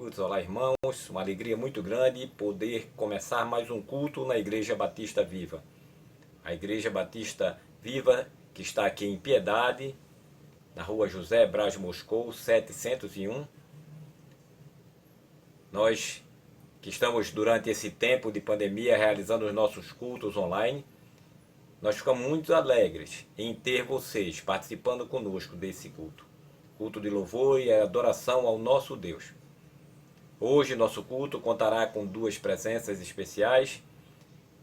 amigos, olá irmãos, uma alegria muito grande poder começar mais um culto na Igreja Batista Viva. A Igreja Batista Viva que está aqui em Piedade, na rua José Braz Moscou, 701. Nós que estamos durante esse tempo de pandemia realizando os nossos cultos online, nós ficamos muito alegres em ter vocês participando conosco desse culto. Culto de louvor e adoração ao nosso Deus. Hoje nosso culto contará com duas presenças especiais.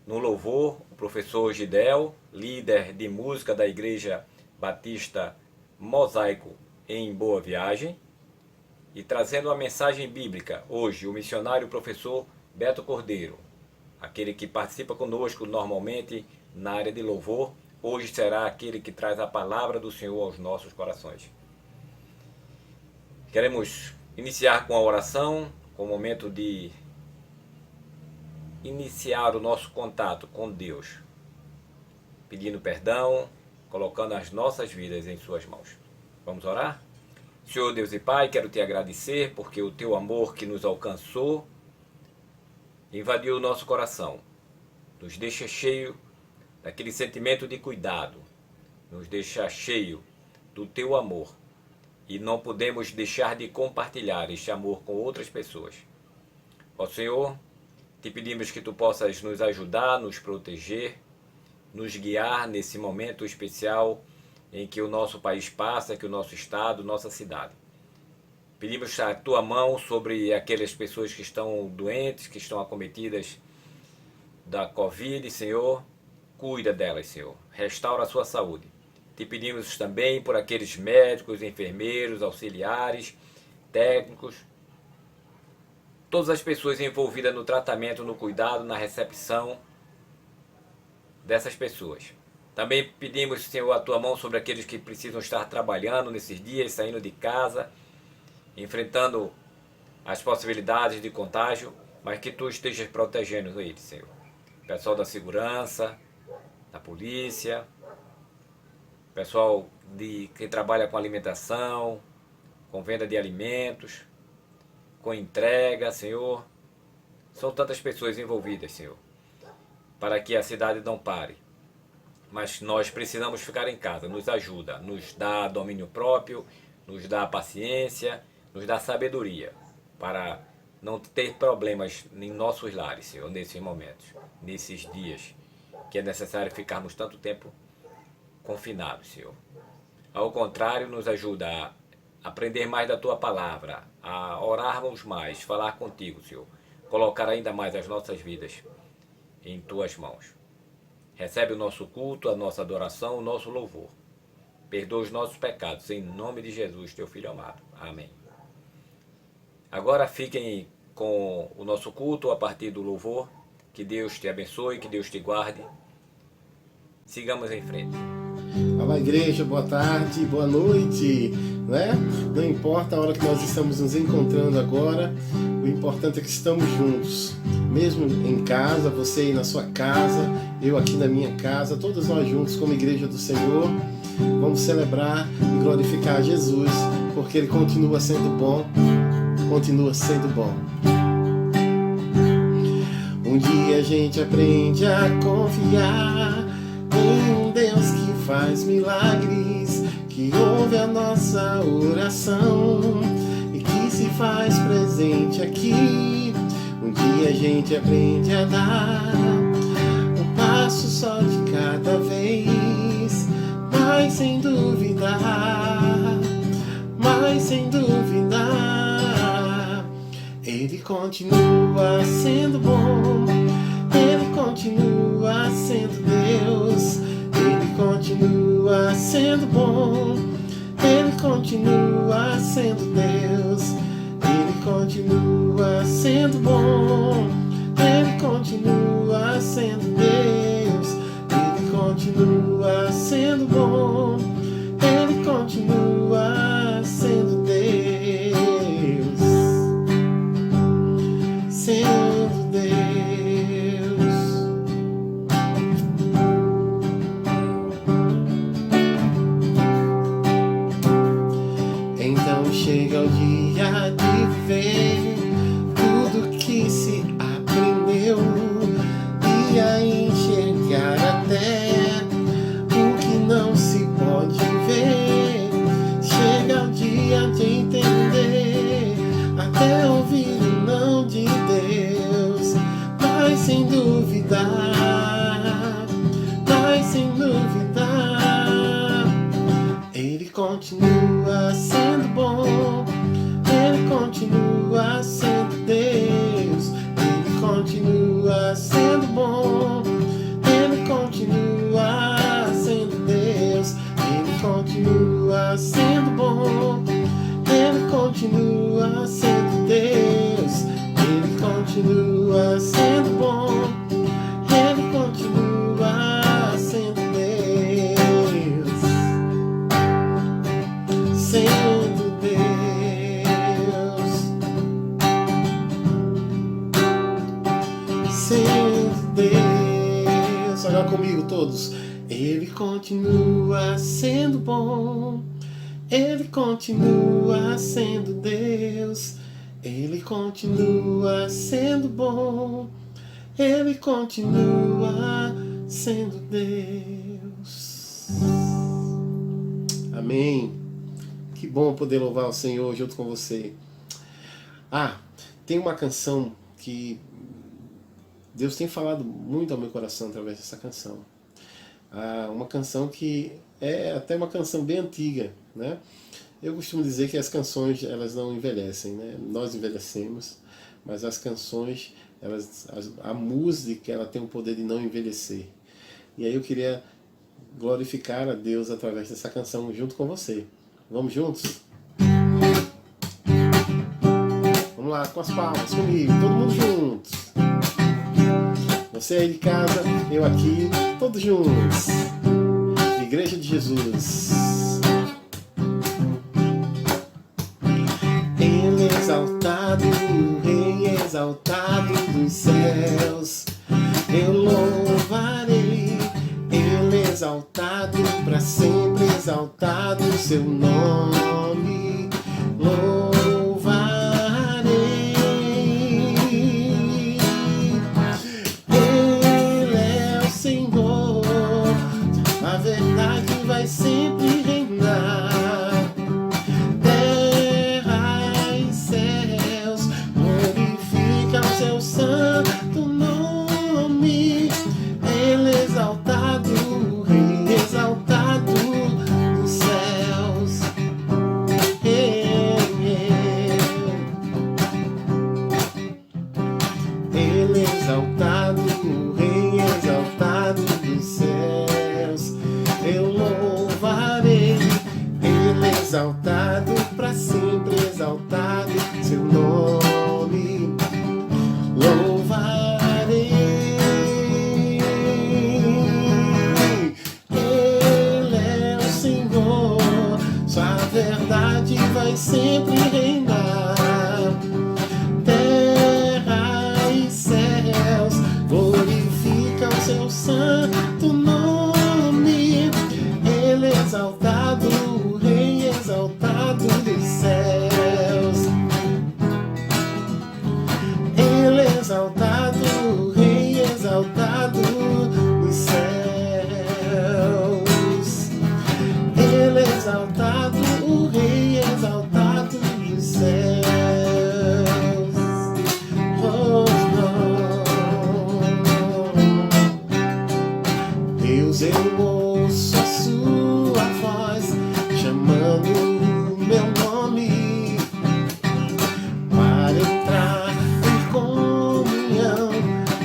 No louvor, o professor Gidel, líder de música da Igreja Batista Mosaico em Boa Viagem. E trazendo a mensagem bíblica, hoje, o missionário professor Beto Cordeiro, aquele que participa conosco normalmente na área de louvor, hoje será aquele que traz a palavra do Senhor aos nossos corações. Queremos iniciar com a oração, com o momento de iniciar o nosso contato com Deus, pedindo perdão, colocando as nossas vidas em suas mãos. Vamos orar? Senhor Deus e Pai, quero te agradecer porque o teu amor que nos alcançou invadiu o nosso coração, nos deixa cheio daquele sentimento de cuidado, nos deixa cheio do teu amor. E não podemos deixar de compartilhar este amor com outras pessoas. Ó Senhor, te pedimos que tu possas nos ajudar, nos proteger, nos guiar nesse momento especial em que o nosso país passa, que o nosso estado, nossa cidade. Pedimos a tua mão sobre aquelas pessoas que estão doentes, que estão acometidas da Covid, Senhor. Cuida delas, Senhor. Restaura a sua saúde. Te pedimos também por aqueles médicos, enfermeiros, auxiliares, técnicos, todas as pessoas envolvidas no tratamento, no cuidado, na recepção dessas pessoas. Também pedimos, Senhor, a tua mão sobre aqueles que precisam estar trabalhando nesses dias, saindo de casa, enfrentando as possibilidades de contágio, mas que tu estejas protegendo eles, Senhor. Pessoal da segurança, da polícia, pessoal que trabalha com alimentação, com venda de alimentos, com entrega, Senhor. São tantas pessoas envolvidas, Senhor, para que a cidade não pare. Mas nós precisamos ficar em casa, nos ajuda, nos dá domínio próprio, nos dá paciência, nos dá sabedoria, para não ter problemas em nossos lares, Senhor, nesses momentos, nesses dias, que é necessário ficarmos tanto tempo confinados, Senhor. Ao contrário, nos ajuda a aprender mais da tua palavra, a orarmos mais, falar contigo, Senhor. Colocar ainda mais as nossas vidas em tuas mãos. Recebe o nosso culto, a nossa adoração, o nosso louvor. Perdoa os nossos pecados, em nome de Jesus, teu Filho amado. Amém. Agora fiquem com o nosso culto a partir do louvor. Que Deus te abençoe, que Deus te guarde. Sigamos em frente. Olá, igreja, boa tarde, boa noite, né? Não importa a hora que nós estamos nos encontrando agora, o importante é que estamos juntos, mesmo em casa, você aí na sua casa, eu aqui na minha casa, todos nós juntos como igreja do Senhor, vamos celebrar e glorificar Jesus, porque Ele continua sendo bom, continua sendo bom. Um dia a gente aprende a confiar em um Deus que faz milagres, que ouve a nossa oração e que se faz presente aqui. Um dia a gente aprende a dar um passo só de cada vez, mas sem duvidar, Ele continua sendo bom, Ele continua sendo Deus, Ele continua sendo bom, Ele continua sendo Deus, Ele continua sendo bom, Ele continua sendo Deus, Ele continua sendo bom, Ele continua sendo Deus, sendo Deus. Então chega o dia de viver sem duvidar, mas sem duvidar, Ele continua sendo bom, Ele continua sendo Deus, Ele continua sendo bom, Ele continua sendo Deus, Ele continua sendo bom, Ele continua sendo Deus, Ele continua sendo bom, Ele continua sendo Deus, sendo Deus, sendo Deus. Olha comigo todos. Ele continua sendo bom, Ele continua sendo Deus, Ele continua sendo bom, Ele continua sendo Deus. Amém. Que bom poder louvar o Senhor junto com você. Tem uma canção que Deus tem falado muito ao meu coração através dessa canção. Uma canção que é até uma canção bem antiga, né? Eu costumo dizer que as canções, elas não envelhecem, né? Nós envelhecemos, mas as canções, a música, ela tem o poder de não envelhecer. E aí eu queria glorificar a Deus através dessa canção junto com você. Vamos juntos? Vamos lá, com as palmas comigo, todo mundo juntos. Você aí de casa, eu aqui, todos juntos. Igreja de Jesus. Ele exaltado, o Rei exaltado dos céus, eu louvarei. Ele exaltado, para sempre exaltado o seu nome, louvarei. Ele é o Senhor, a verdade vai sempre reinar. Terra e céus glorificam o seu santo nome. Ele é exaltado, o Rei exaltado dos céus. Ele é exaltado, o Rei exaltado dos céus. Eu louvarei. Ele é exaltado, para sempre exaltado seu nome. Louvarei. Ele é o Senhor, sua verdade vai sempre reinar. Terra e céus glorificam seu santo nome. Ele é exaltado, o Rei exaltado dos céus. Ele é exaltado, o Rei exaltado dos céus. Ele é exaltado, o Rei exaltado dos céus. Oh, oh. Deus, eu ouço a sua voz chamando o meu nome para entrar em comunhão,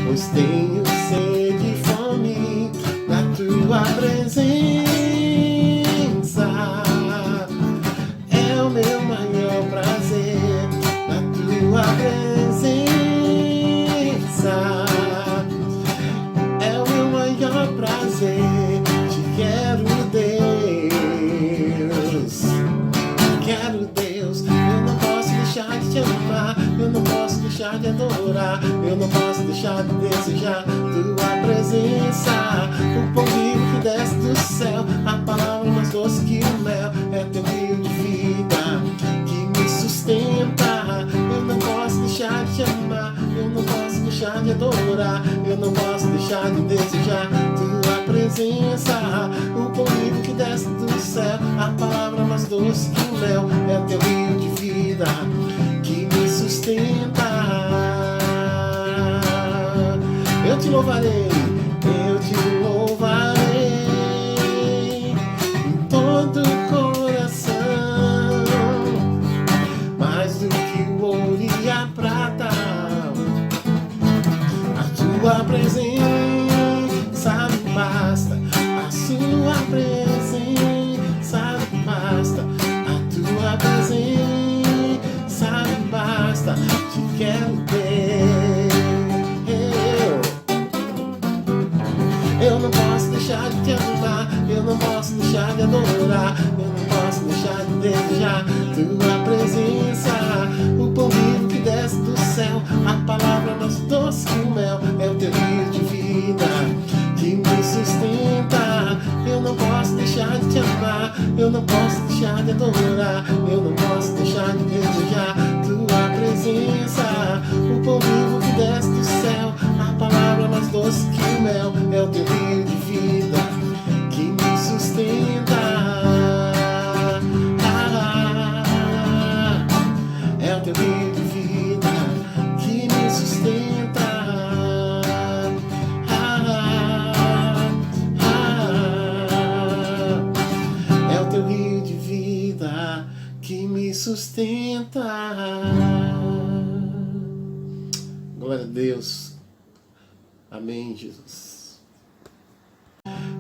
pois tenho sede e fome na tua presença. É o meu maior prazer na tua presença. É o meu maior prazer. Te quero, Deus. Te quero, Deus. Eu não posso deixar de te amar. Eu não posso deixar de adorar. Eu não posso deixar de desejar tua presença. O pão vivo que desce do céu, a palavra mais doce que o mel. É teu rio de vida que me sustenta. Eu não posso deixar de te amar. Eu não posso deixar de adorar. Eu não posso deixar de desejar tua presença. O pão vivo que desce do céu, a palavra mais doce que o mel. É teu rio de vida que me sustenta. te louvarei, eu te louvarei em todo o coração, mais do que o ouro e a prata. A tua presença me basta, a sua presença me basta, a tua presença me basta, te quero ter. Eu não posso deixar de te amar, eu não posso deixar de adorar, eu não posso deixar de desejar tua presença. O pão vivo que desce do céu, a palavra mais doce que o mel, é o teu rio de vida que me sustenta. Eu não posso deixar de te amar, eu não posso deixar de adorar, eu não posso deixar de desejar tua presença. O pão vivo que desce do céu, a palavra mais doce que o mel, é o teu rio de vida que me sustenta. É o teu rio de vida que me sustenta. É o teu rio de vida que me sustenta. Glória a Deus. Amém, Jesus.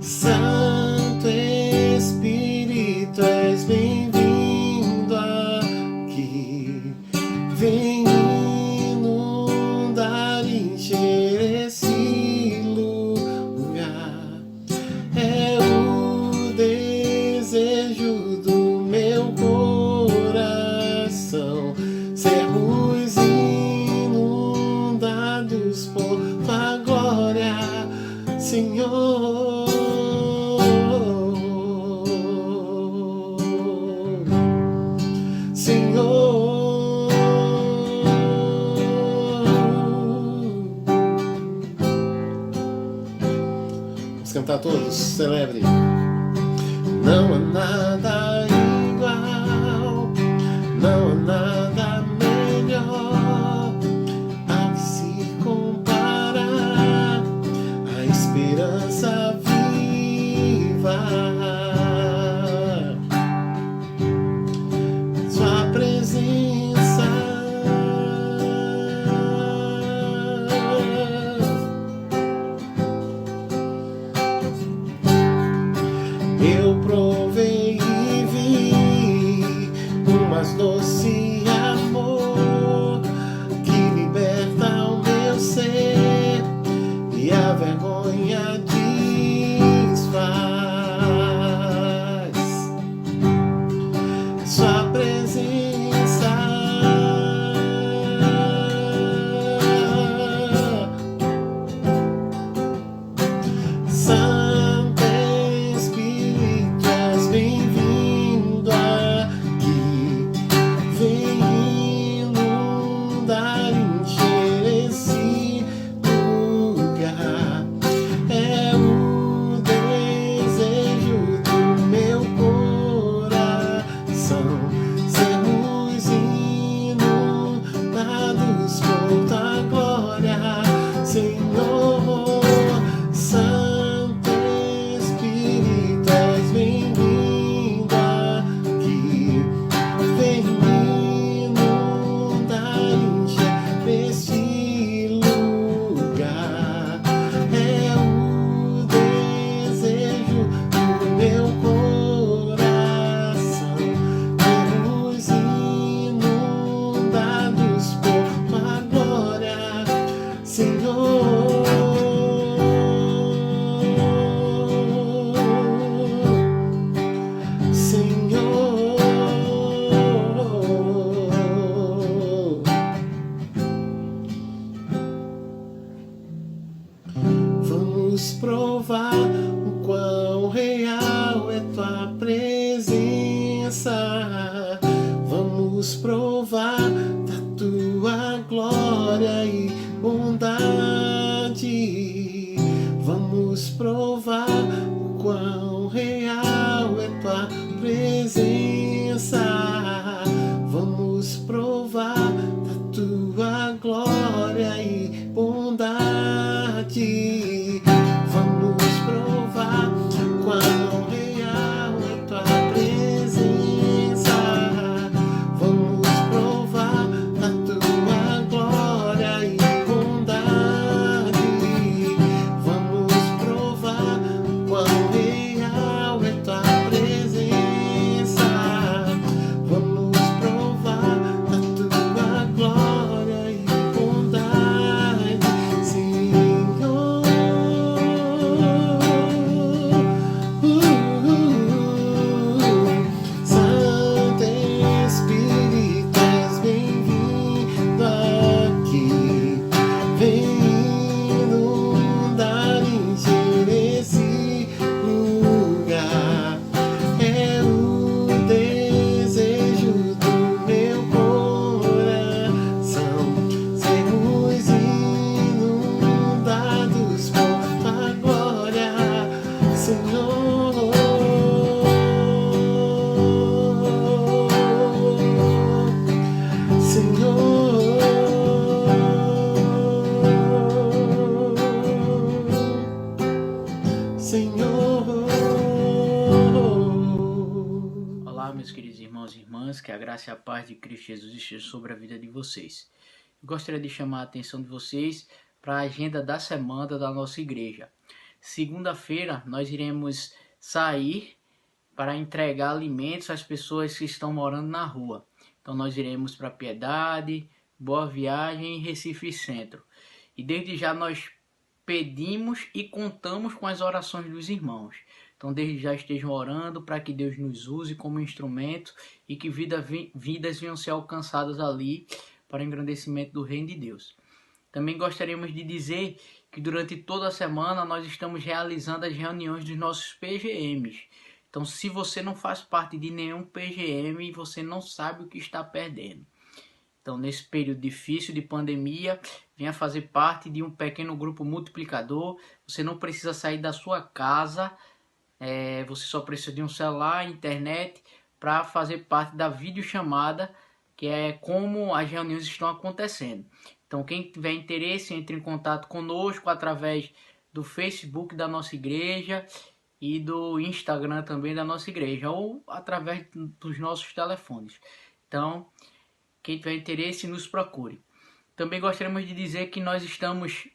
Santo Espírito, és bem-vindo aqui. Vem inundar e encher esse lugar. É o desejo do meu coração, sermos inundados por tua glória, Senhor. Senhor, vamos cantar todos, celebre. Não há nada igual, não há nada melhor a que se comparar, a esperança viva. Sua presença, eu provei e vi o mais doce amor que liberta o meu ser e a vergonha desfaz. Sua presença, Santo Espírito, és bem-vindo aqui. Vem inundar e encher esse lugar. É o desejo do meu coração, sermos inundados por tua glória, Senhor. Santo Espírito, és bem-vindo aqui. Vem inundar e encher esse lugar. É o desejo do meu coração, sermos inundados por tua glória, Senhor. Senhor, vamos provar o quão real é tua presença. Vamos provar da tua glória e bondade. Vamos provar o quão real é tua presença. Vamos provar da tua glória e bondade. Vamos provar quão real é tua presença. Vamos provar a tua glória e bondade. Vamos provar quão real é tua presença. Vamos provar a tua glória e bondade, Senhor. Santo Espírito, és bem-vindo aqui. Vem inundar e encher esse lugar. É o desejo do meu coração, sermos inundados por tua glória, Senhor. Senhor. Olá, meus queridos irmãos e irmãs, que a graça e a paz de Cristo Jesus esteja sobre a vida de vocês. Eu gostaria de chamar a atenção de vocês para a agenda da semana da nossa igreja. Segunda-feira nós iremos sair para entregar alimentos às pessoas que estão morando na rua. Então nós iremos para Piedade, Boa Viagem e Recife Centro. E desde já nós pedimos e contamos com as orações dos irmãos. Então desde já estejam orando para que Deus nos use como instrumento e que vidas venham ser alcançadas ali para o engrandecimento do reino de Deus. Também gostaríamos de dizer que durante toda a semana nós estamos realizando as reuniões dos nossos PGMs. Então se você não faz parte de nenhum PGM, você não sabe o que está perdendo. Então, nesse período difícil de pandemia, venha fazer parte de um pequeno grupo multiplicador. Você não precisa sair da sua casa, você só precisa de um celular, internet, para fazer parte da videochamada, que é como as reuniões estão acontecendo. Então, quem tiver interesse, entre em contato conosco através do Facebook da nossa igreja e do Instagram também da nossa igreja, ou através dos nossos telefones. Então, quem tiver interesse, nos procure. Também gostaríamos de dizer que nós estamos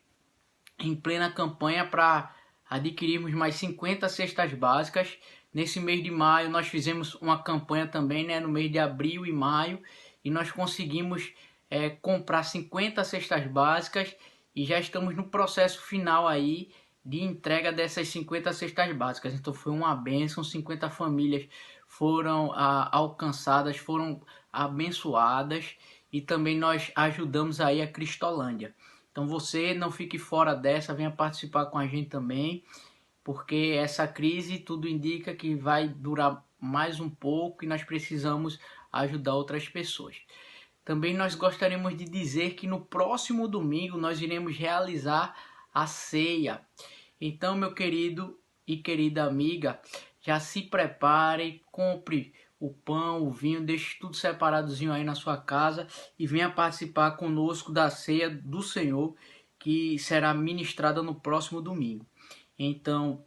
em plena campanha para adquirirmos mais 50 cestas básicas. Nesse mês de maio nós fizemos uma campanha também, no mês de abril e maio, e nós conseguimos comprar 50 cestas básicas e já estamos no processo final aí de entrega dessas 50 cestas básicas. Então foi uma bênção, 50 famílias foram alcançadas, foram abençoadas, e também nós ajudamos aí a Cristolândia. Então você não fique fora dessa, venha participar com a gente também, porque essa crise tudo indica que vai durar mais um pouco e nós precisamos ajudar outras pessoas. Também nós gostaríamos de dizer que no próximo domingo nós iremos realizar a ceia. Então, meu querido e querida amiga, já se prepare, compre o pão, o vinho, deixe tudo separadozinho aí na sua casa e venha participar conosco da ceia do Senhor, que será ministrada no próximo domingo. Então,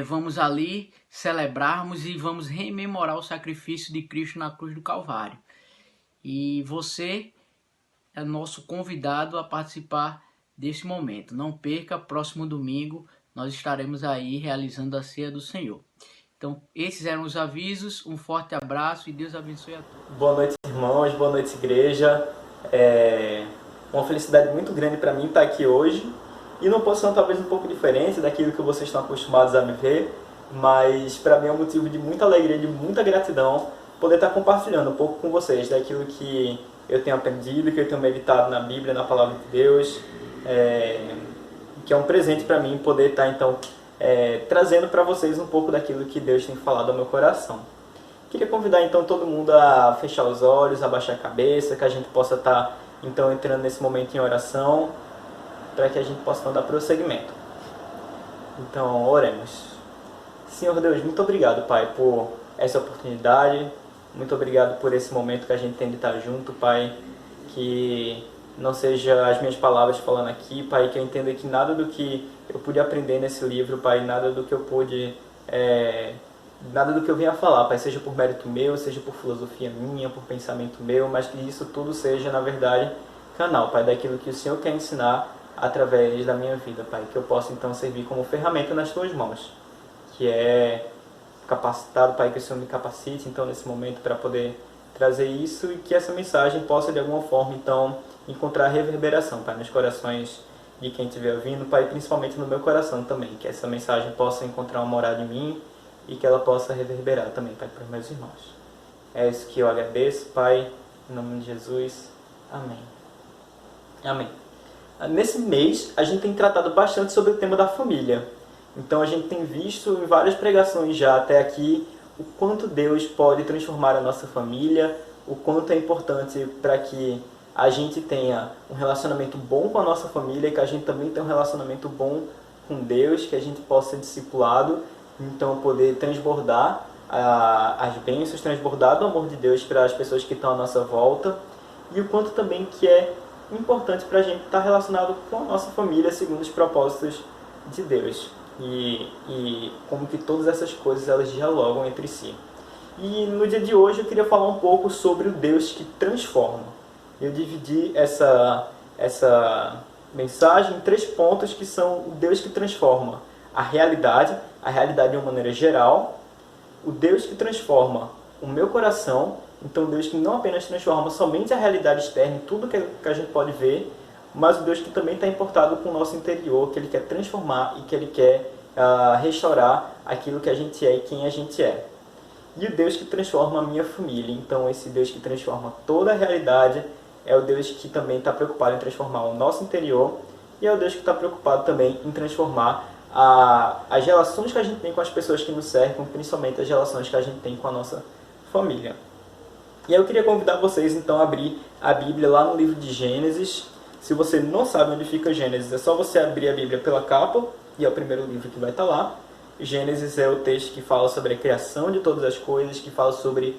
vamos ali celebrarmos e vamos rememorar o sacrifício de Cristo na cruz do Calvário. E você é nosso convidado a participar desse momento. Não perca, próximo domingo nós estaremos aí realizando a ceia do Senhor. Então, esses eram os avisos. Um forte abraço e Deus abençoe a todos. Boa noite, irmãos. Boa noite, igreja. É uma felicidade muito grande para mim estar aqui hoje. E numa posição talvez um pouco diferente daquilo que vocês estão acostumados a me ver. Mas para mim é um motivo de muita alegria, de muita gratidão poder estar compartilhando um pouco com vocês daquilo que eu tenho aprendido, que eu tenho meditado na Bíblia, na Palavra de Deus. Que é um presente para mim poder estar então trazendo para vocês um pouco daquilo que Deus tem falado ao meu coração. Queria convidar então todo mundo a fechar os olhos, a baixar a cabeça, que a gente possa estar então entrando nesse momento em oração, para que a gente possa dar prosseguimento. Então, oremos. Senhor Deus, muito obrigado, Pai, por essa oportunidade, muito obrigado por esse momento que a gente tem de estar junto, Pai, que não seja as minhas palavras falando aqui, Pai, que eu entenda que nada do que eu pude aprender nesse livro, Pai, nada do que eu pude, nada do que eu venha falar, Pai, seja por mérito meu, seja por filosofia minha, por pensamento meu, mas que isso tudo seja, na verdade, canal, Pai, daquilo que o Senhor quer ensinar através da minha vida, Pai, que eu possa então servir como ferramenta nas Tuas mãos, que é capacitado, Pai, que o Senhor me capacite então nesse momento para poder trazer isso e que essa mensagem possa de alguma forma então encontrar reverberação, Pai, nos corações de quem estiver ouvindo, Pai, principalmente no meu coração também, que essa mensagem possa encontrar uma morada em mim e que ela possa reverberar também, Pai, para os meus irmãos. É isso que eu agradeço, Pai, em nome de Jesus. Amém. Amém. Nesse mês, a gente tem tratado bastante sobre o tema da família. Então, a gente tem visto em várias pregações já até aqui o quanto Deus pode transformar a nossa família, o quanto é importante para que a gente tenha um relacionamento bom com a nossa família e que a gente também tenha um relacionamento bom com Deus, que a gente possa ser discipulado, então poder transbordar as bênçãos, transbordar do amor de Deus para as pessoas que estão à nossa volta, e o quanto também que é importante para a gente estar relacionado com a nossa família segundo os propósitos de Deus. E como que todas essas coisas elas dialogam entre si. E no dia de hoje eu queria falar um pouco sobre o Deus que transforma. Eu dividi essa mensagem em 3 pontos que são o Deus que transforma a realidade de uma maneira geral, o Deus que transforma o meu coração, então Deus que não apenas transforma somente a realidade externa, tudo que a gente pode ver, mas o Deus que também está importado com o nosso interior, que Ele quer transformar e que Ele quer restaurar aquilo que a gente é e quem a gente é. E o Deus que transforma a minha família, então esse Deus que transforma toda a realidade é o Deus que também está preocupado em transformar o nosso interior e é o Deus que está preocupado também em transformar as relações que a gente tem com as pessoas que nos cercam, principalmente as relações que a gente tem com a nossa família. E aí eu queria convidar vocês então a abrir a Bíblia lá no livro de Gênesis. Se você não sabe onde fica Gênesis, é só você abrir a Bíblia pela capa, e é o primeiro livro que vai estar lá. Gênesis é o texto que fala sobre a criação de todas as coisas, que fala sobre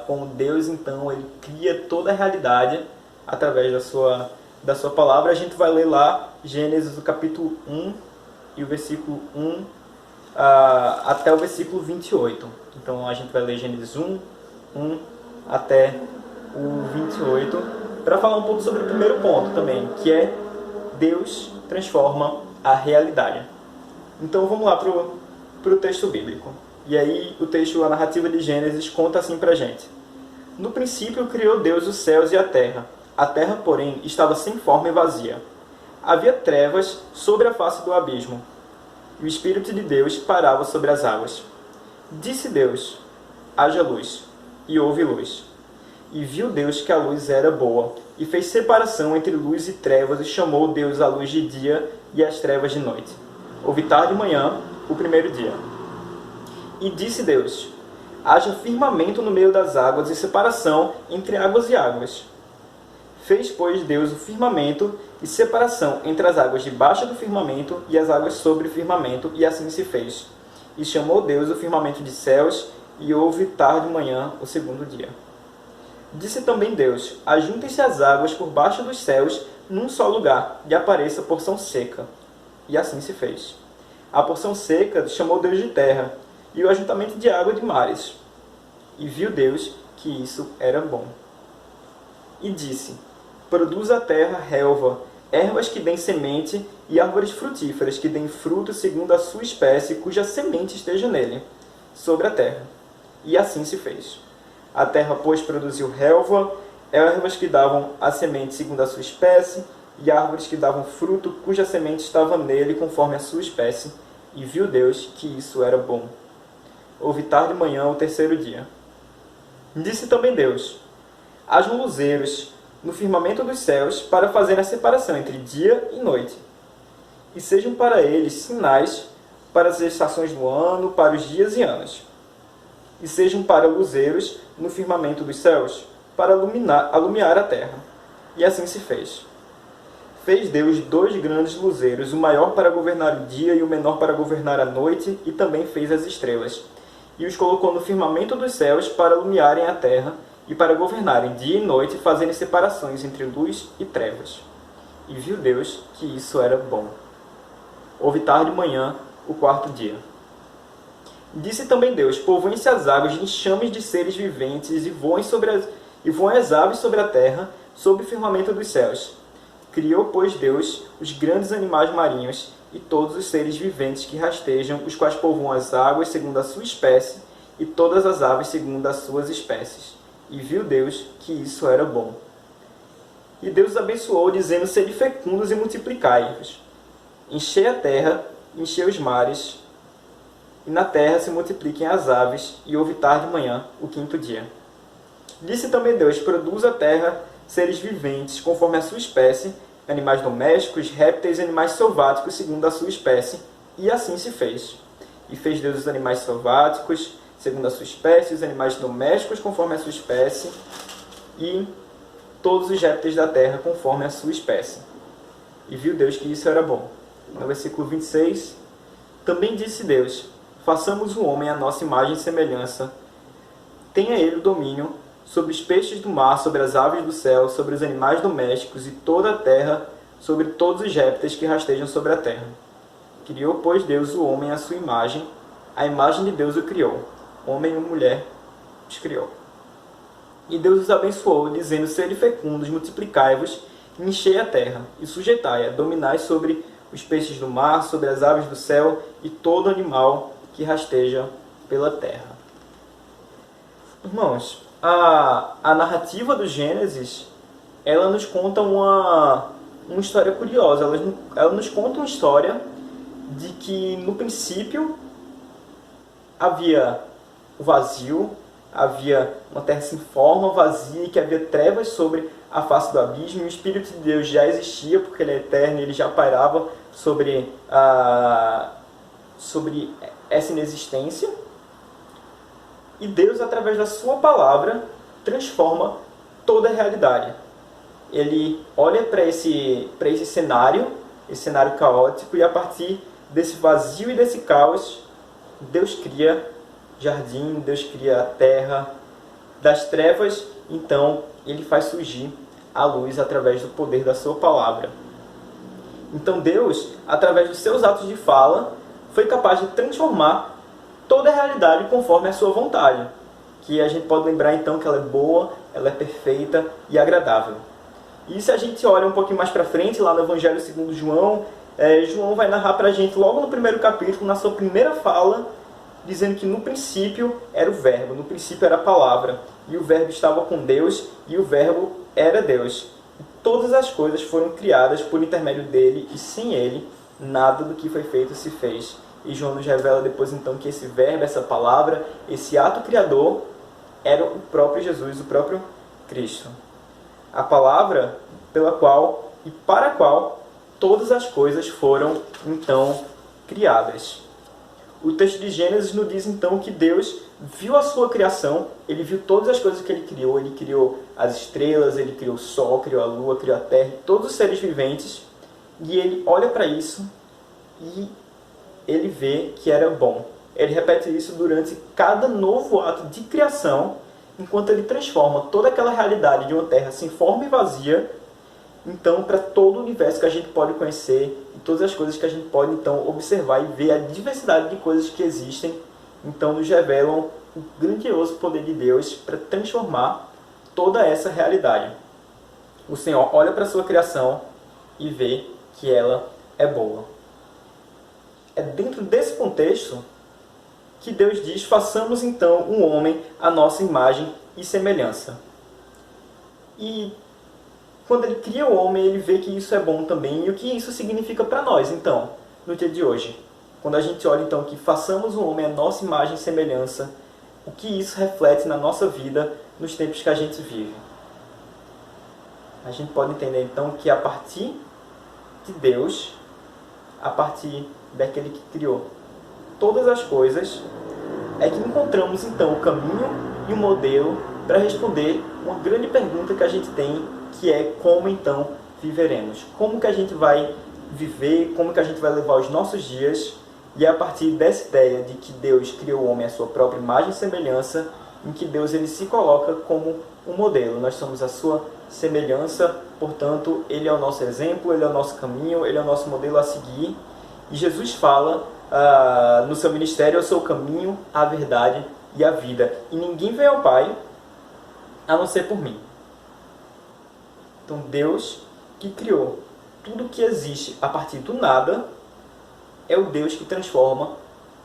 como Deus, então, Ele cria toda a realidade através da sua palavra. A gente vai ler lá Gênesis, o capítulo 1, e o versículo 1 até o versículo 28. Então, a gente vai ler Gênesis 1 até o 28, para falar um pouco sobre o primeiro ponto também, que é Deus transforma a realidade. Então vamos lá para o texto bíblico. E aí o texto, a narrativa de Gênesis conta assim pra gente. No princípio criou Deus os céus e a terra. A terra, porém, estava sem forma e vazia. Havia trevas sobre a face do abismo. E o Espírito de Deus pairava sobre as águas. Disse Deus, haja luz. E houve luz. E viu Deus que a luz era boa, e fez separação entre luz e trevas, e chamou Deus a luz de dia e as trevas de noite. Houve tarde e manhã, o primeiro dia. E disse Deus, haja firmamento no meio das águas e separação entre águas e águas. Fez, pois, Deus o firmamento e separação entre as águas debaixo do firmamento e as águas sobre o firmamento, e assim se fez. E chamou Deus o firmamento de céus, e houve tarde e manhã, o segundo dia. Disse também Deus, ajuntem-se as águas por baixo dos céus num só lugar, e apareça porção seca. E assim se fez. A porção seca chamou Deus de terra, e o ajuntamento de água de mares. E viu Deus que isso era bom. E disse, produz a terra relva, ervas que deem semente, e árvores frutíferas que deem fruto segundo a sua espécie, cuja semente esteja nele, sobre a terra. E assim se fez. A terra, pois, produziu relva, ervas que davam a semente segundo a sua espécie, e árvores que davam fruto, cuja semente estava nele conforme a sua espécie. E viu Deus que isso era bom. Houve tarde e manhã, o terceiro dia. Disse também Deus, hajam luzeiros no firmamento dos céus para fazer a separação entre dia e noite. E sejam para eles sinais para as estações do ano, para os dias e anos. E sejam para luzeiros no firmamento dos céus, para alumiar a terra. E assim se fez. Fez Deus 2 grandes luzeiros, o maior para governar o dia e o menor para governar a noite, e também fez as estrelas. E os colocou no firmamento dos céus para alumiarem a terra, e para governarem dia e noite, fazendo separações entre luz e trevas. E viu Deus que isso era bom. Houve tarde e manhã, o quarto dia. Disse também Deus: povoem-se as águas de enxames de seres viventes, e voem as aves sobre a terra, sobre o firmamento dos céus. Criou, pois, Deus os grandes animais marinhos e todos os seres viventes que rastejam, os quais povoam as águas segundo a sua espécie, e todas as aves segundo as suas espécies. E viu Deus que isso era bom. E Deus os abençoou, dizendo: sede fecundos e multiplicai-vos. Enchei a terra, enchei os mares, e na terra se multipliquem as aves, e houve tarde e manhã, o quinto dia. Disse também Deus: produz a terra seres viventes, conforme a sua espécie, animais domésticos, répteis e animais selváticos, segundo a sua espécie. E assim se fez. E fez Deus os animais selváticos, segundo a sua espécie, os animais domésticos, conforme a sua espécie, e todos os répteis da terra, conforme a sua espécie. E viu Deus que isso era bom. No versículo 26, também disse Deus: façamos o homem à nossa imagem e semelhança. Tenha ele o domínio sobre os peixes do mar, sobre as aves do céu, sobre os animais domésticos e toda a terra, sobre todos os répteis que rastejam sobre a terra. Criou, pois, Deus o homem à sua imagem, a imagem de Deus o criou. Homem e mulher os criou. E Deus os abençoou, dizendo: sede fecundos, multiplicai-vos, e enchei a terra, e sujeitai-a, dominai sobre os peixes do mar, sobre as aves do céu, e todo animal que rasteja pela terra. Irmãos, a narrativa do Gênesis, ela nos conta uma história curiosa. Ela nos conta uma história de que, no princípio, havia o vazio, havia uma terra sem forma, vazia, e que havia trevas sobre a face do abismo, e o Espírito de Deus já existia, porque ele é eterno, e ele já pairava sobre essa inexistência. E Deus, através da sua palavra, transforma toda a realidade. Ele olha para esse cenário, esse cenário caótico, e a partir desse vazio e desse caos, Deus cria jardim, Deus cria a terra. Das trevas, então, ele faz surgir a luz através do poder da sua palavra. Então Deus, através dos seus atos de fala, foi capaz de transformar toda a realidade conforme a sua vontade. Que a gente pode lembrar então que ela é boa, ela é perfeita e agradável. E se a gente olha um pouquinho mais para frente, lá no Evangelho segundo João, João vai narrar para a gente logo no primeiro capítulo, na sua primeira fala, dizendo que no princípio era o Verbo, no princípio era a palavra, e o Verbo estava com Deus, e o Verbo era Deus. E todas as coisas foram criadas por intermédio dele, e sem ele, nada do que foi feito se fez. E João nos revela depois então que esse Verbo, essa palavra, esse ato criador, era o próprio Jesus, o próprio Cristo. A palavra pela qual e para a qual todas as coisas foram então criadas. O texto de Gênesis nos diz então que Deus viu a sua criação, ele viu todas as coisas que ele criou as estrelas, ele criou o sol, criou a lua, criou a terra, todos os seres viventes, e ele olha para isso e ele vê que era bom. Ele repete isso durante cada novo ato de criação, enquanto ele transforma toda aquela realidade de uma terra sem forma e vazia, então, para todo o universo que a gente pode conhecer e todas as coisas que a gente pode então observar e ver a diversidade de coisas que existem, então nos revelam o grandioso poder de Deus para transformar toda essa realidade. O Senhor olha para a sua criação e vê que ela é boa. É dentro desse contexto que Deus diz: façamos então um homem à nossa imagem e semelhança. E quando ele cria o homem, ele vê que isso é bom também. E o que isso significa para nós, então, no dia de hoje? Quando a gente olha, então, que façamos um homem à nossa imagem e semelhança, o que isso reflete na nossa vida, nos tempos que a gente vive? A gente pode entender, então, que a partir de Deus, a partir daquele que criou todas as coisas, é que encontramos, então, o caminho e o modelo para responder uma grande pergunta que a gente tem, que é como então viveremos? Como que a gente vai viver? Como que a gente vai levar os nossos dias? E é a partir dessa ideia de que Deus criou o homem à sua própria imagem e semelhança, em que Deus ele se coloca como um modelo. Nós somos a sua semelhança, portanto, Ele é o nosso exemplo, Ele é o nosso caminho, Ele é o nosso modelo a seguir. E Jesus fala no seu ministério: eu sou o caminho, a verdade e a vida. E ninguém vem ao Pai a não ser por mim. Então Deus que criou tudo que existe a partir do nada é o Deus que transforma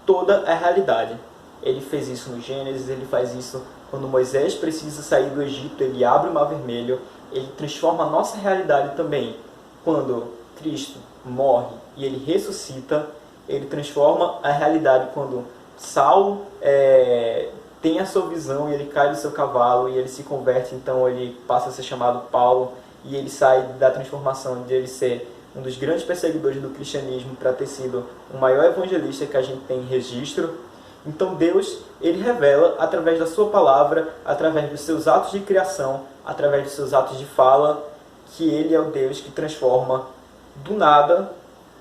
toda a realidade. Ele fez isso no Gênesis, ele faz isso quando Moisés precisa sair do Egito, ele abre o Mar Vermelho, ele transforma a nossa realidade também. Quando Cristo morre e ele ressuscita, ele transforma a realidade quando Saulo tem a sua visão e ele cai do seu cavalo e ele se converte, então ele passa a ser chamado Paulo e ele sai da transformação de ele ser um dos grandes perseguidores do cristianismo para ter sido o maior evangelista que a gente tem em registro. Então Deus, ele revela através da sua palavra, através dos seus atos de criação, através dos seus atos de fala, que ele é o Deus que transforma do nada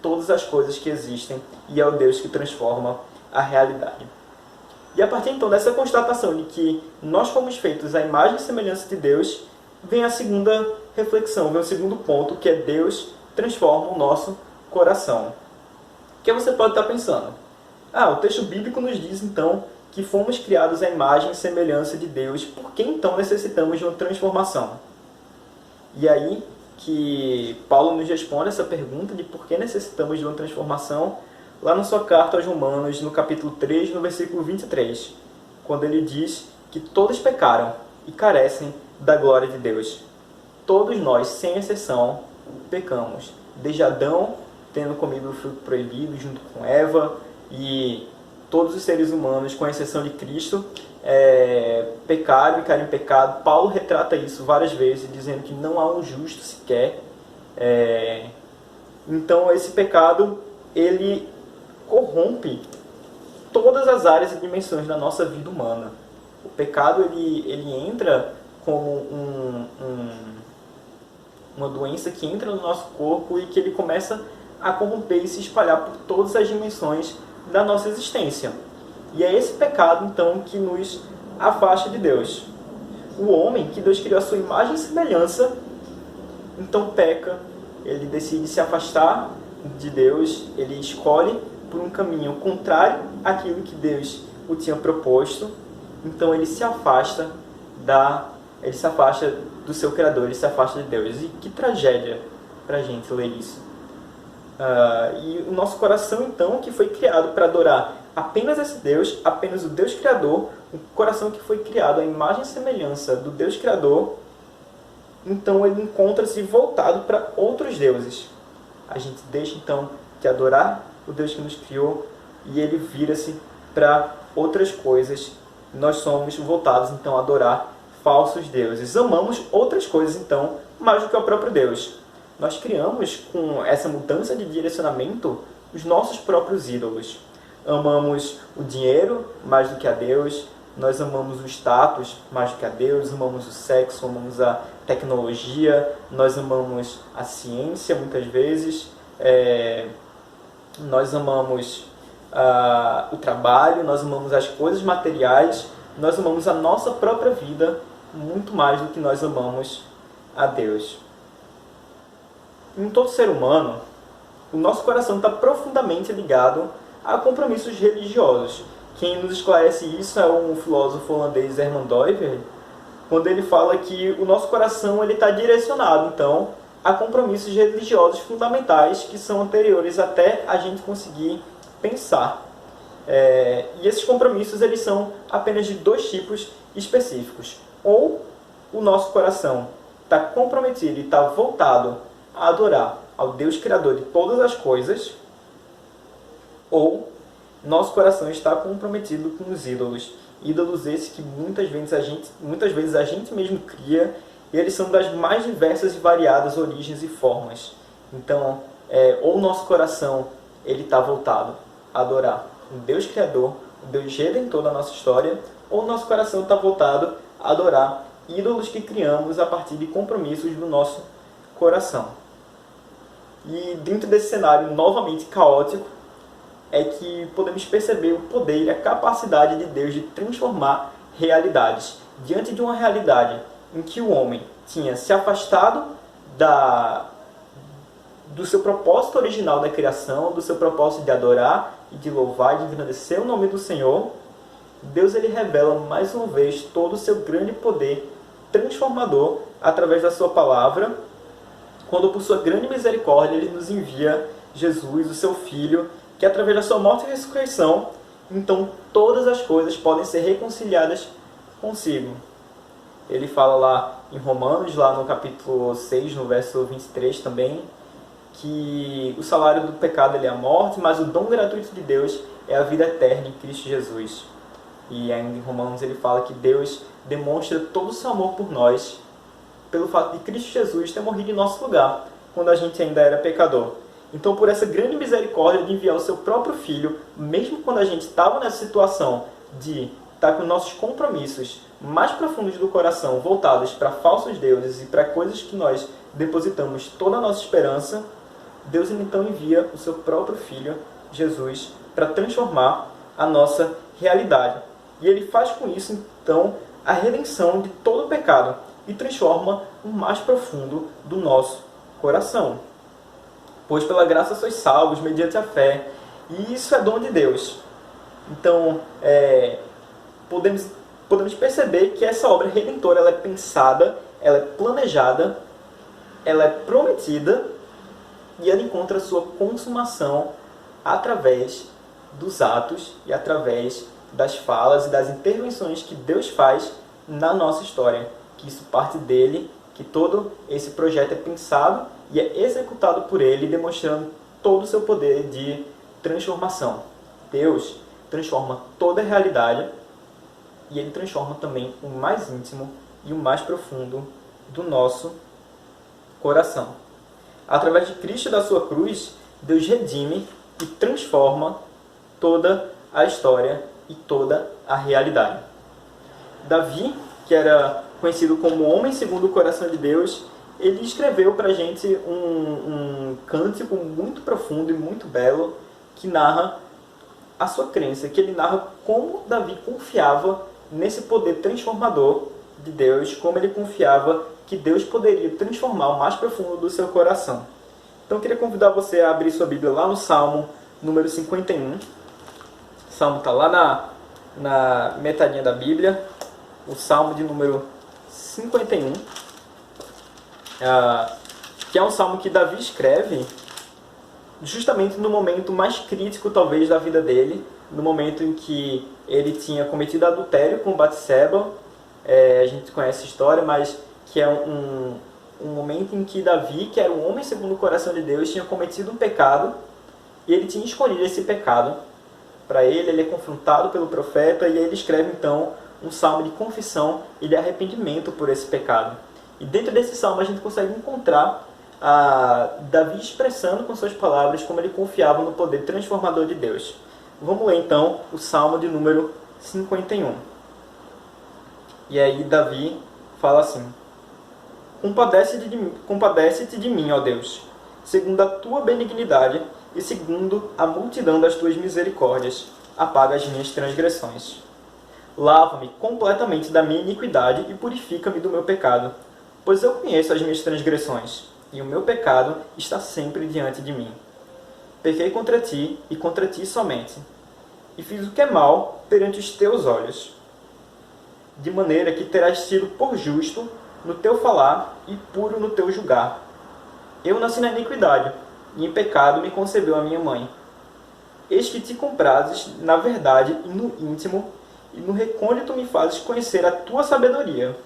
todas as coisas que existem e é o Deus que transforma a realidade. E a partir então dessa constatação de que nós fomos feitos à imagem e semelhança de Deus, vem a segunda reflexão, vem o segundo ponto, que é Deus transforma o nosso coração. O que você pode estar pensando? O texto bíblico nos diz então que fomos criados à imagem e semelhança de Deus, por que então necessitamos de uma transformação? E aí que Paulo nos responde essa pergunta de por que necessitamos de uma transformação, lá na sua carta aos Romanos, no capítulo 3, no versículo 23, quando ele diz que todos pecaram e carecem da glória de Deus. Todos nós, sem exceção, pecamos. Desde Adão, tendo comido o fruto proibido junto com Eva, e todos os seres humanos, com exceção de Cristo, pecaram e caíram em pecado. Paulo retrata isso várias vezes, dizendo que não há um justo sequer. Então esse pecado, ele corrompe todas as áreas e dimensões da nossa vida humana. O pecado, ele entra como uma doença que entra no nosso corpo e que ele começa a corromper e se espalhar por todas as dimensões da nossa existência. E é esse pecado, então, que nos afasta de Deus. O homem, que Deus criou a sua imagem e semelhança, então peca, ele decide se afastar de Deus, ele escolhe por um caminho contrário àquilo que Deus o tinha proposto, então ele se afasta do seu Criador, ele se afasta de Deus. E que tragédia para a gente ler isso. E o nosso coração, então, que foi criado para adorar apenas esse Deus, apenas o Deus Criador, o coração que foi criado à imagem e semelhança do Deus Criador, então ele encontra-se voltado para outros deuses. A gente deixa, então, de adorar o Deus que nos criou e ele vira-se para outras coisas. Nós somos voltados, então, a adorar falsos deuses. Amamos outras coisas, então, mais do que o próprio Deus. Nós criamos, com essa mudança de direcionamento, os nossos próprios ídolos. Amamos o dinheiro mais do que a Deus, nós amamos o status mais do que a Deus, amamos o sexo, amamos a tecnologia, nós amamos a ciência muitas vezes, nós amamos o trabalho, nós amamos as coisas materiais, nós amamos a nossa própria vida muito mais do que nós amamos a Deus. Em todo ser humano, o nosso coração está profundamente ligado a compromissos religiosos. Quem nos esclarece isso é um filósofo holandês, Herman Doiver, quando ele fala que o nosso coração está direcionado, então, a compromissos religiosos fundamentais que são anteriores até a gente conseguir pensar. E esses compromissos eles são apenas de dois tipos específicos. Ou o nosso coração está comprometido e está voltado a adorar ao Deus Criador de todas as coisas, ou nosso coração está comprometido com os ídolos. Ídolos esses que muitas vezes a gente mesmo cria, e eles são das mais diversas e variadas origens e formas. Então, ou o nosso coração está voltado a adorar o Deus Criador, o Deus Redentor da nossa história, ou o nosso coração está voltado a adorar ídolos que criamos a partir de compromissos do nosso coração. E dentro desse cenário novamente caótico, é que podemos perceber o poder e a capacidade de Deus de transformar realidades. Diante de uma realidade em que o homem tinha se afastado do seu propósito original da criação, do seu propósito de adorar e de louvar e de engrandecer o nome do Senhor, Deus ele revela mais uma vez todo o seu grande poder transformador através da sua palavra, quando por sua grande misericórdia ele nos envia Jesus, o seu Filho, que através da sua morte e ressurreição, então todas as coisas podem ser reconciliadas consigo. Ele fala lá em Romanos, lá no capítulo 6, no verso 23 também, que o salário do pecado ele é a morte, mas o dom gratuito de Deus é a vida eterna em Cristo Jesus. E ainda em Romanos ele fala que Deus demonstra todo o seu amor por nós, pelo fato de Cristo Jesus ter morrido em nosso lugar, quando a gente ainda era pecador. Então, por essa grande misericórdia de enviar o seu próprio Filho, mesmo quando a gente estava nessa situação de estar com nossos compromissos mais profundos do coração voltados para falsos deuses e para coisas que nós depositamos toda a nossa esperança, Deus então envia o seu próprio Filho, Jesus, para transformar a nossa realidade. E ele faz com isso, então, a redenção de todo o pecado e transforma o mais profundo do nosso coração. Pois pela graça sois salvos mediante a fé, e isso é dom de Deus. Então, podemos perceber que essa obra redentora ela é pensada, ela é planejada, ela é prometida e ela encontra sua consumação através dos atos e através das falas e das intervenções que Deus faz na nossa história. Que isso parte dele, que todo esse projeto é pensado e é executado por ele, demonstrando todo o seu poder de transformação. Deus transforma toda a realidade e ele transforma também o mais íntimo e o mais profundo do nosso coração. Através de Cristo e da sua cruz, Deus redime e transforma toda a história e toda a realidade. Davi, que era conhecido como homem segundo o coração de Deus, ele escreveu para a gente um cântico muito profundo e muito belo que narra a sua crença, que ele narra como Davi confiava nesse poder transformador de Deus, como ele confiava que Deus poderia transformar o mais profundo do seu coração. Então eu queria convidar você a abrir sua Bíblia lá no Salmo número 51. O Salmo está lá na metadinha da Bíblia, o Salmo de número 51, que é um salmo que Davi escreve justamente no momento mais crítico, talvez, da vida dele, no momento em que ele tinha cometido adultério com Batseba. A gente conhece a história, mas que é um momento em que Davi, que era um homem segundo o coração de Deus, tinha cometido um pecado e ele tinha escolhido esse pecado para ele é confrontado pelo profeta e ele escreve então um salmo de confissão e de arrependimento por esse pecado. E dentro desse salmo a gente consegue encontrar Davi expressando com suas palavras como ele confiava no poder transformador de Deus. Vamos ler então o salmo de número 51. E aí Davi fala assim: Compadece-te de mim, ó Deus, segundo a tua benignidade e segundo a multidão das tuas misericórdias, apaga as minhas transgressões. Lava-me completamente da minha iniquidade e purifica-me do meu pecado, pois eu conheço as minhas transgressões, e o meu pecado está sempre diante de mim. Pequei contra ti e contra ti somente, e fiz o que é mal perante os teus olhos, de maneira que terás sido por justo no teu falar e puro no teu julgar. Eu nasci na iniquidade, e em pecado me concebeu a minha mãe. Eis que te comprases na verdade e no íntimo, e no recôndito me fazes conhecer a tua sabedoria.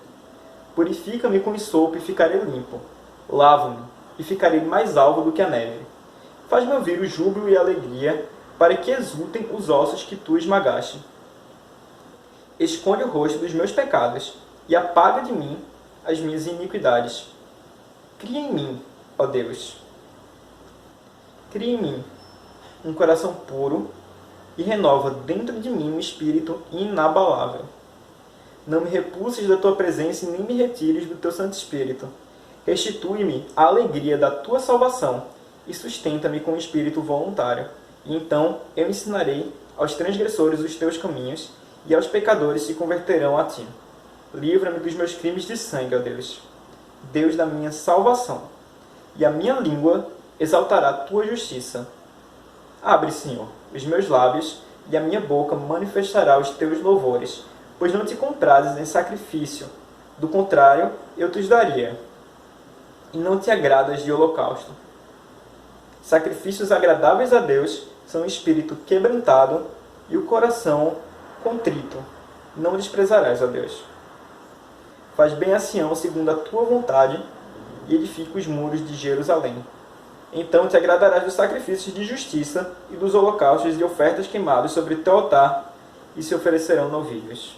Purifica-me com esopo e ficarei limpo. Lava-me e ficarei mais alvo do que a neve. Faz-me ouvir o júbilo e a alegria, para que exultem os ossos que tu esmagaste. Esconde o rosto dos meus pecados e apaga de mim as minhas iniquidades. Cria em mim, ó Deus, cria em mim um coração puro e renova dentro de mim um espírito inabalável. Não me repulses da tua presença e nem me retires do teu Santo Espírito. Restitui-me a alegria da tua salvação e sustenta-me com um espírito voluntário. E então eu ensinarei aos transgressores os teus caminhos e aos pecadores se converterão a Ti. Livra-me dos meus crimes de sangue, ó Deus, Deus da minha salvação, e a minha língua exaltará a Tua justiça. Abre, Senhor, os meus lábios, e a minha boca manifestará os Teus louvores, pois não Te comprazes em sacrifício, do contrário, eu Te os daria, e não Te agradas de holocausto. Sacrifícios agradáveis a Deus são o espírito quebrantado e o coração contrito. Não desprezarás, ó Deus. Faz bem a Sião segundo a Tua vontade e edifica os muros de Jerusalém. Então Te agradarás dos sacrifícios de justiça e dos holocaustos e ofertas queimadas sobre Teu altar, e se oferecerão novilhos.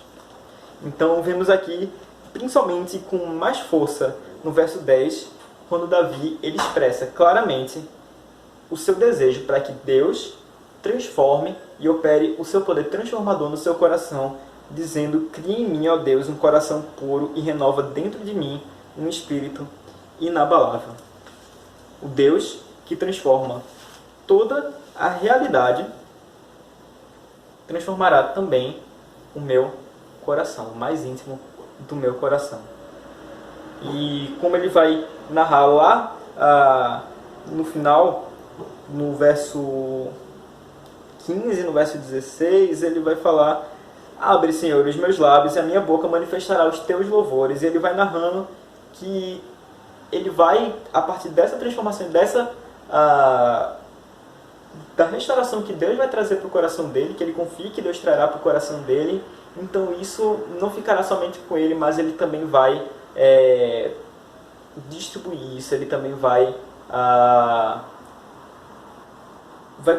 Então vemos aqui, principalmente com mais força, no verso 10, quando Davi ele expressa claramente o seu desejo para que Deus transforme e opere o seu poder transformador no seu coração, dizendo: cria em mim, ó Deus, um coração puro e renova dentro de mim um espírito inabalável. O Deus que transforma toda a realidade transformará também o meu coração, o mais íntimo do meu coração. E como ele vai narrar lá no final, no verso 15, no verso 16, ele vai falar: abre, Senhor, os meus lábios, e a minha boca manifestará os Teus louvores. E ele vai narrando que ele vai, a partir dessa transformação, da restauração que Deus vai trazer para o coração dele, que ele confia que Deus trará para o coração dele, então isso não ficará somente com ele, mas ele também vai distribuir isso, ele também vai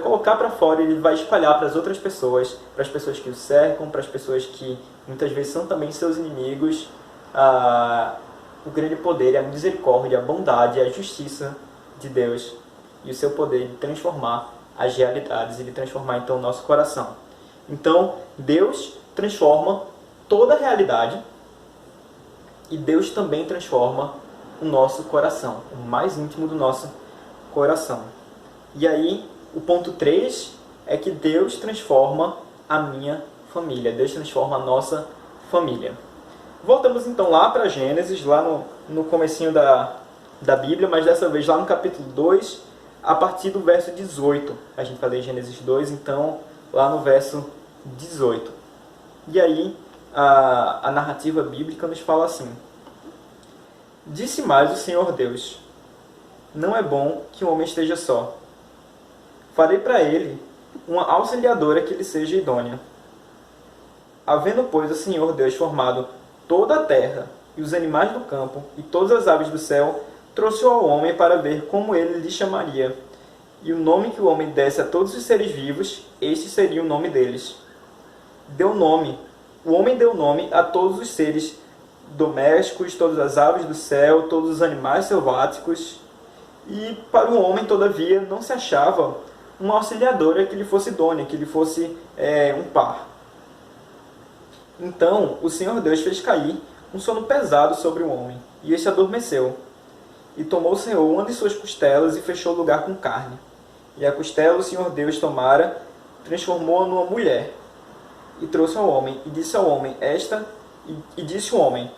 colocar para fora, ele vai espalhar para as outras pessoas, para as pessoas que o cercam, para as pessoas que muitas vezes são também seus inimigos, o grande poder, a misericórdia, a bondade, a justiça de Deus e o seu poder de transformar as realidades e de transformar então o nosso coração. Então Deus transforma toda a realidade e Deus também transforma o nosso coração, o mais íntimo do nosso coração. E aí o ponto 3 é que Deus transforma a minha família, Deus transforma a nossa família. Voltamos então lá para Gênesis, lá no comecinho da Bíblia, mas dessa vez lá no capítulo 2, a partir do verso 18. A gente vai ler Gênesis 2, então, lá no verso 18. E aí, a narrativa bíblica nos fala assim: disse mais o Senhor Deus: não é bom que o homem esteja só. Farei para ele uma auxiliadora que lhe seja idônea. Havendo, pois, o Senhor Deus formado toda a terra, e os animais do campo, e todas as aves do céu, trouxe-o ao homem para ver como ele lhe chamaria. E o nome que o homem desse a todos os seres vivos, este seria o nome deles. O homem deu nome a todos os seres domésticos, todas as aves do céu, todos os animais selváticos. E para o homem, todavia, não se achava uma auxiliadora que lhe fosse idônea, que lhe fosse um par. Então o Senhor Deus fez cair um sono pesado sobre o homem, e este adormeceu. E tomou o Senhor uma de suas costelas e fechou o lugar com carne. E a costela o Senhor Deus tomara, transformou-a numa mulher, e trouxe ao homem, e disse ao homem: disse o homem: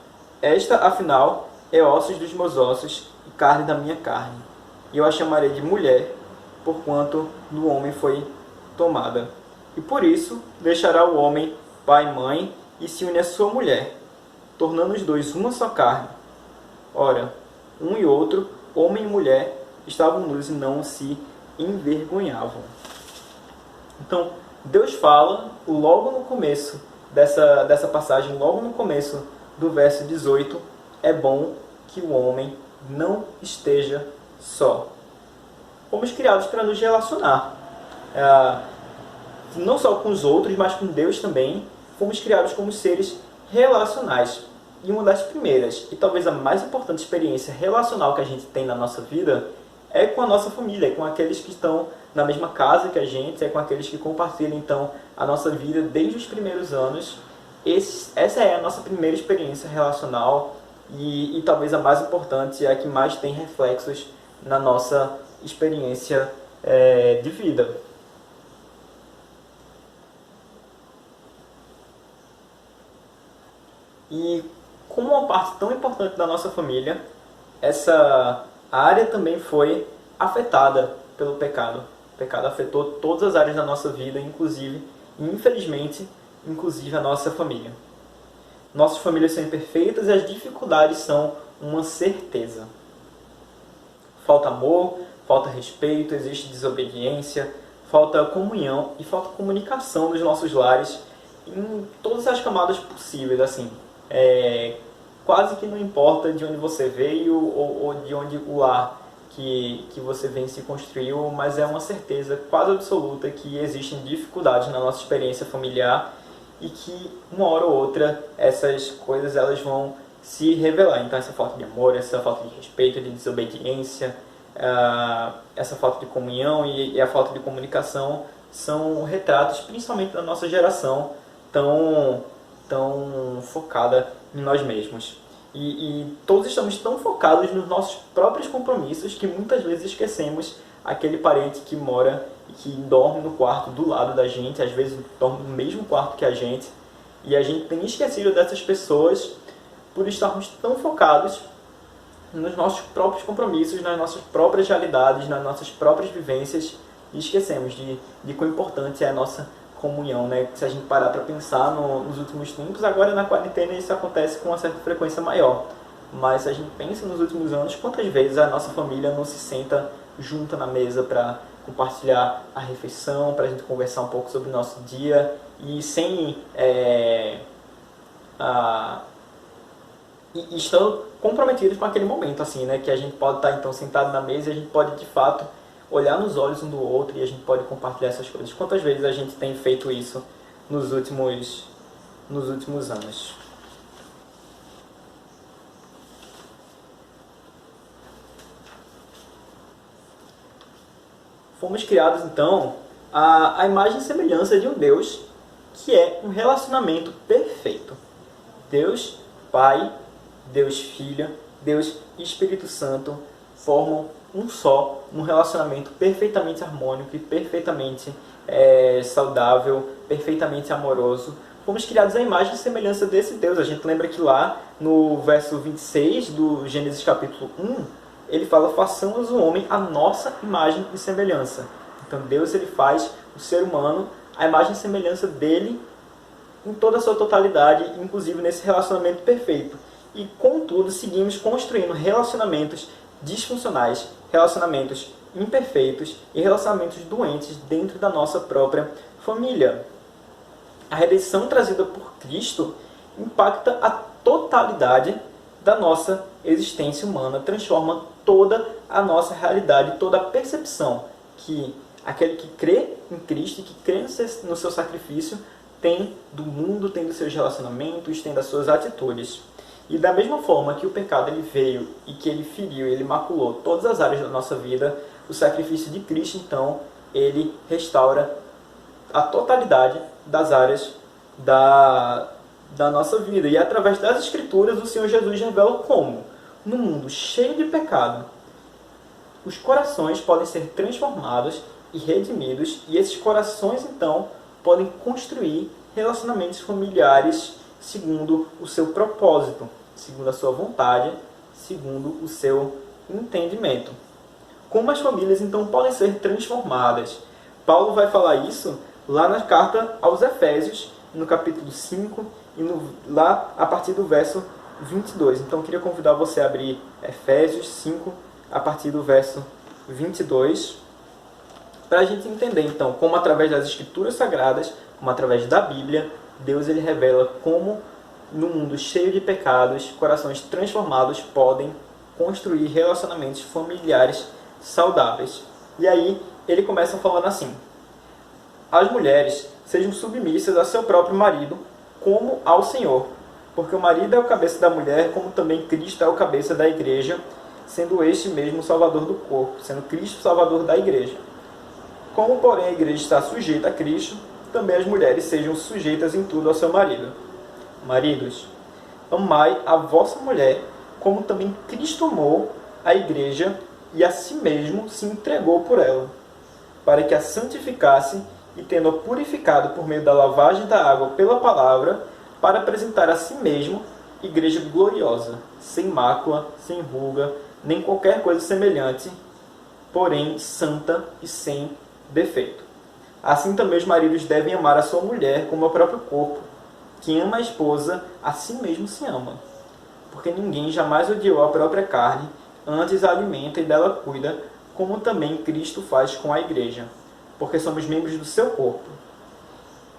esta, afinal, é ossos dos meus ossos e carne da minha carne. E eu a chamarei de mulher, porquanto do homem foi tomada. E por isso deixará o homem pai e mãe, e se une à sua mulher, tornando os dois uma só carne. Ora, um e outro, homem e mulher, estavam nus e não se envergonhavam. Então, Deus fala logo no começo dessa passagem, logo no começo do verso 18, é bom que o homem não esteja só. Fomos criados para nos relacionar, não só com os outros, mas com Deus também. Fomos criados como seres relacionais. E uma das primeiras, e talvez a mais importante experiência relacional que a gente tem na nossa vida, é com a nossa família, é com aqueles que estão na mesma casa que a gente, é com aqueles que compartilham então a nossa vida desde os primeiros anos. Essa é a nossa primeira experiência relacional e talvez a mais importante, é a que mais tem reflexos na nossa experiência de vida. E como uma parte tão importante da nossa família, essa área também foi afetada pelo pecado. O pecado afetou todas as áreas da nossa vida, inclusive, e infelizmente, inclusive a nossa família. Nossas famílias são imperfeitas e as dificuldades são uma certeza. Falta amor, falta respeito, existe desobediência, falta comunhão e falta comunicação nos nossos lares em todas as camadas possíveis. Assim, quase que não importa de onde você veio ou de onde o lar que você vem se construiu, mas é uma certeza quase absoluta que existem dificuldades na nossa experiência familiar e que uma hora ou outra essas coisas elas vão se revelar. Então essa falta de amor, essa falta de respeito, de desobediência, essa falta de comunhão e a falta de comunicação são retratos principalmente da nossa geração tão focada em nós mesmos. E todos estamos tão focados nos nossos próprios compromissos que muitas vezes esquecemos aquele parente que mora e que dorme no quarto do lado da gente, às vezes dorme no mesmo quarto que a gente, e a gente tem esquecido dessas pessoas por estarmos tão focados nos nossos próprios compromissos, nas nossas próprias realidades, nas nossas próprias vivências, e esquecemos de quão importante é a nossa comunhão, né? Se a gente parar para pensar nos últimos tempos, agora na quarentena isso acontece com uma certa frequência maior, mas se a gente pensa nos últimos anos, quantas vezes a nossa família não se senta junta na mesa para compartilhar a refeição, para a gente conversar um pouco sobre o nosso dia, e sem e estão comprometidos com aquele momento, assim, né? Que a gente pode estar então sentado na mesa e a gente pode de fato olhar nos olhos um do outro e a gente pode compartilhar essas coisas. Quantas vezes a gente tem feito isso nos últimos anos? Fomos criados então à imagem e semelhança de um Deus que é um relacionamento perfeito. Deus Pai, Deus Filho, Deus Espírito Santo formam um só, um relacionamento perfeitamente harmônico e perfeitamente saudável, perfeitamente amoroso. Fomos criados à imagem e semelhança desse Deus. A gente lembra que lá no verso 26 do Gênesis capítulo 1, ele fala: façamos o homem à nossa imagem e semelhança. Então Deus ele faz o ser humano à imagem e semelhança dele em toda a sua totalidade, inclusive nesse relacionamento perfeito. E, contudo, seguimos construindo relacionamentos disfuncionais, relacionamentos imperfeitos e relacionamentos doentes dentro da nossa própria família. A redenção trazida por Cristo impacta a totalidade da nossa existência humana, transforma toda a nossa realidade, toda a percepção que aquele que crê em Cristo e que crê no seu sacrifício tem do mundo, tem dos seus relacionamentos, tem das suas atitudes. E da mesma forma que o pecado ele veio e que ele feriu, ele maculou todas as áreas da nossa vida, o sacrifício de Cristo, então, ele restaura a totalidade das áreas da nossa vida. E através das Escrituras, o Senhor Jesus revela como, no mundo cheio de pecado, os corações podem ser transformados e redimidos, e esses corações, então, podem construir relacionamentos familiares segundo o seu propósito, segundo a sua vontade, segundo o seu entendimento. Como as famílias, então, podem ser transformadas? Paulo vai falar isso lá na carta aos Efésios, no capítulo 5, e lá a partir do verso 22. Então, eu queria convidar você a abrir Efésios 5, a partir do verso 22, para a gente entender, então, como através das Escrituras Sagradas, como através da Bíblia, Deus ele revela como, no mundo cheio de pecados, corações transformados podem construir relacionamentos familiares saudáveis. E aí, ele começa falando assim: as mulheres sejam submissas a seu próprio marido, como ao Senhor, porque o marido é o cabeça da mulher, como também Cristo é o cabeça da igreja, sendo este mesmo o salvador do corpo, sendo Cristo o salvador da igreja. Como, porém, a igreja está sujeita a Cristo, também as mulheres sejam sujeitas em tudo ao seu marido. Maridos, amai a vossa mulher, como também Cristo amou a igreja e a si mesmo se entregou por ela, para que a santificasse e, tendo-a purificado por meio da lavagem da água pela palavra, para apresentar a si mesmo igreja gloriosa, sem mácula, sem ruga, nem qualquer coisa semelhante, porém santa e sem defeito. Assim também os maridos devem amar a sua mulher como ao próprio corpo. Quem ama a esposa, a si mesmo se ama. Porque ninguém jamais odiou a própria carne, antes a alimenta e dela cuida, como também Cristo faz com a igreja, porque somos membros do seu corpo.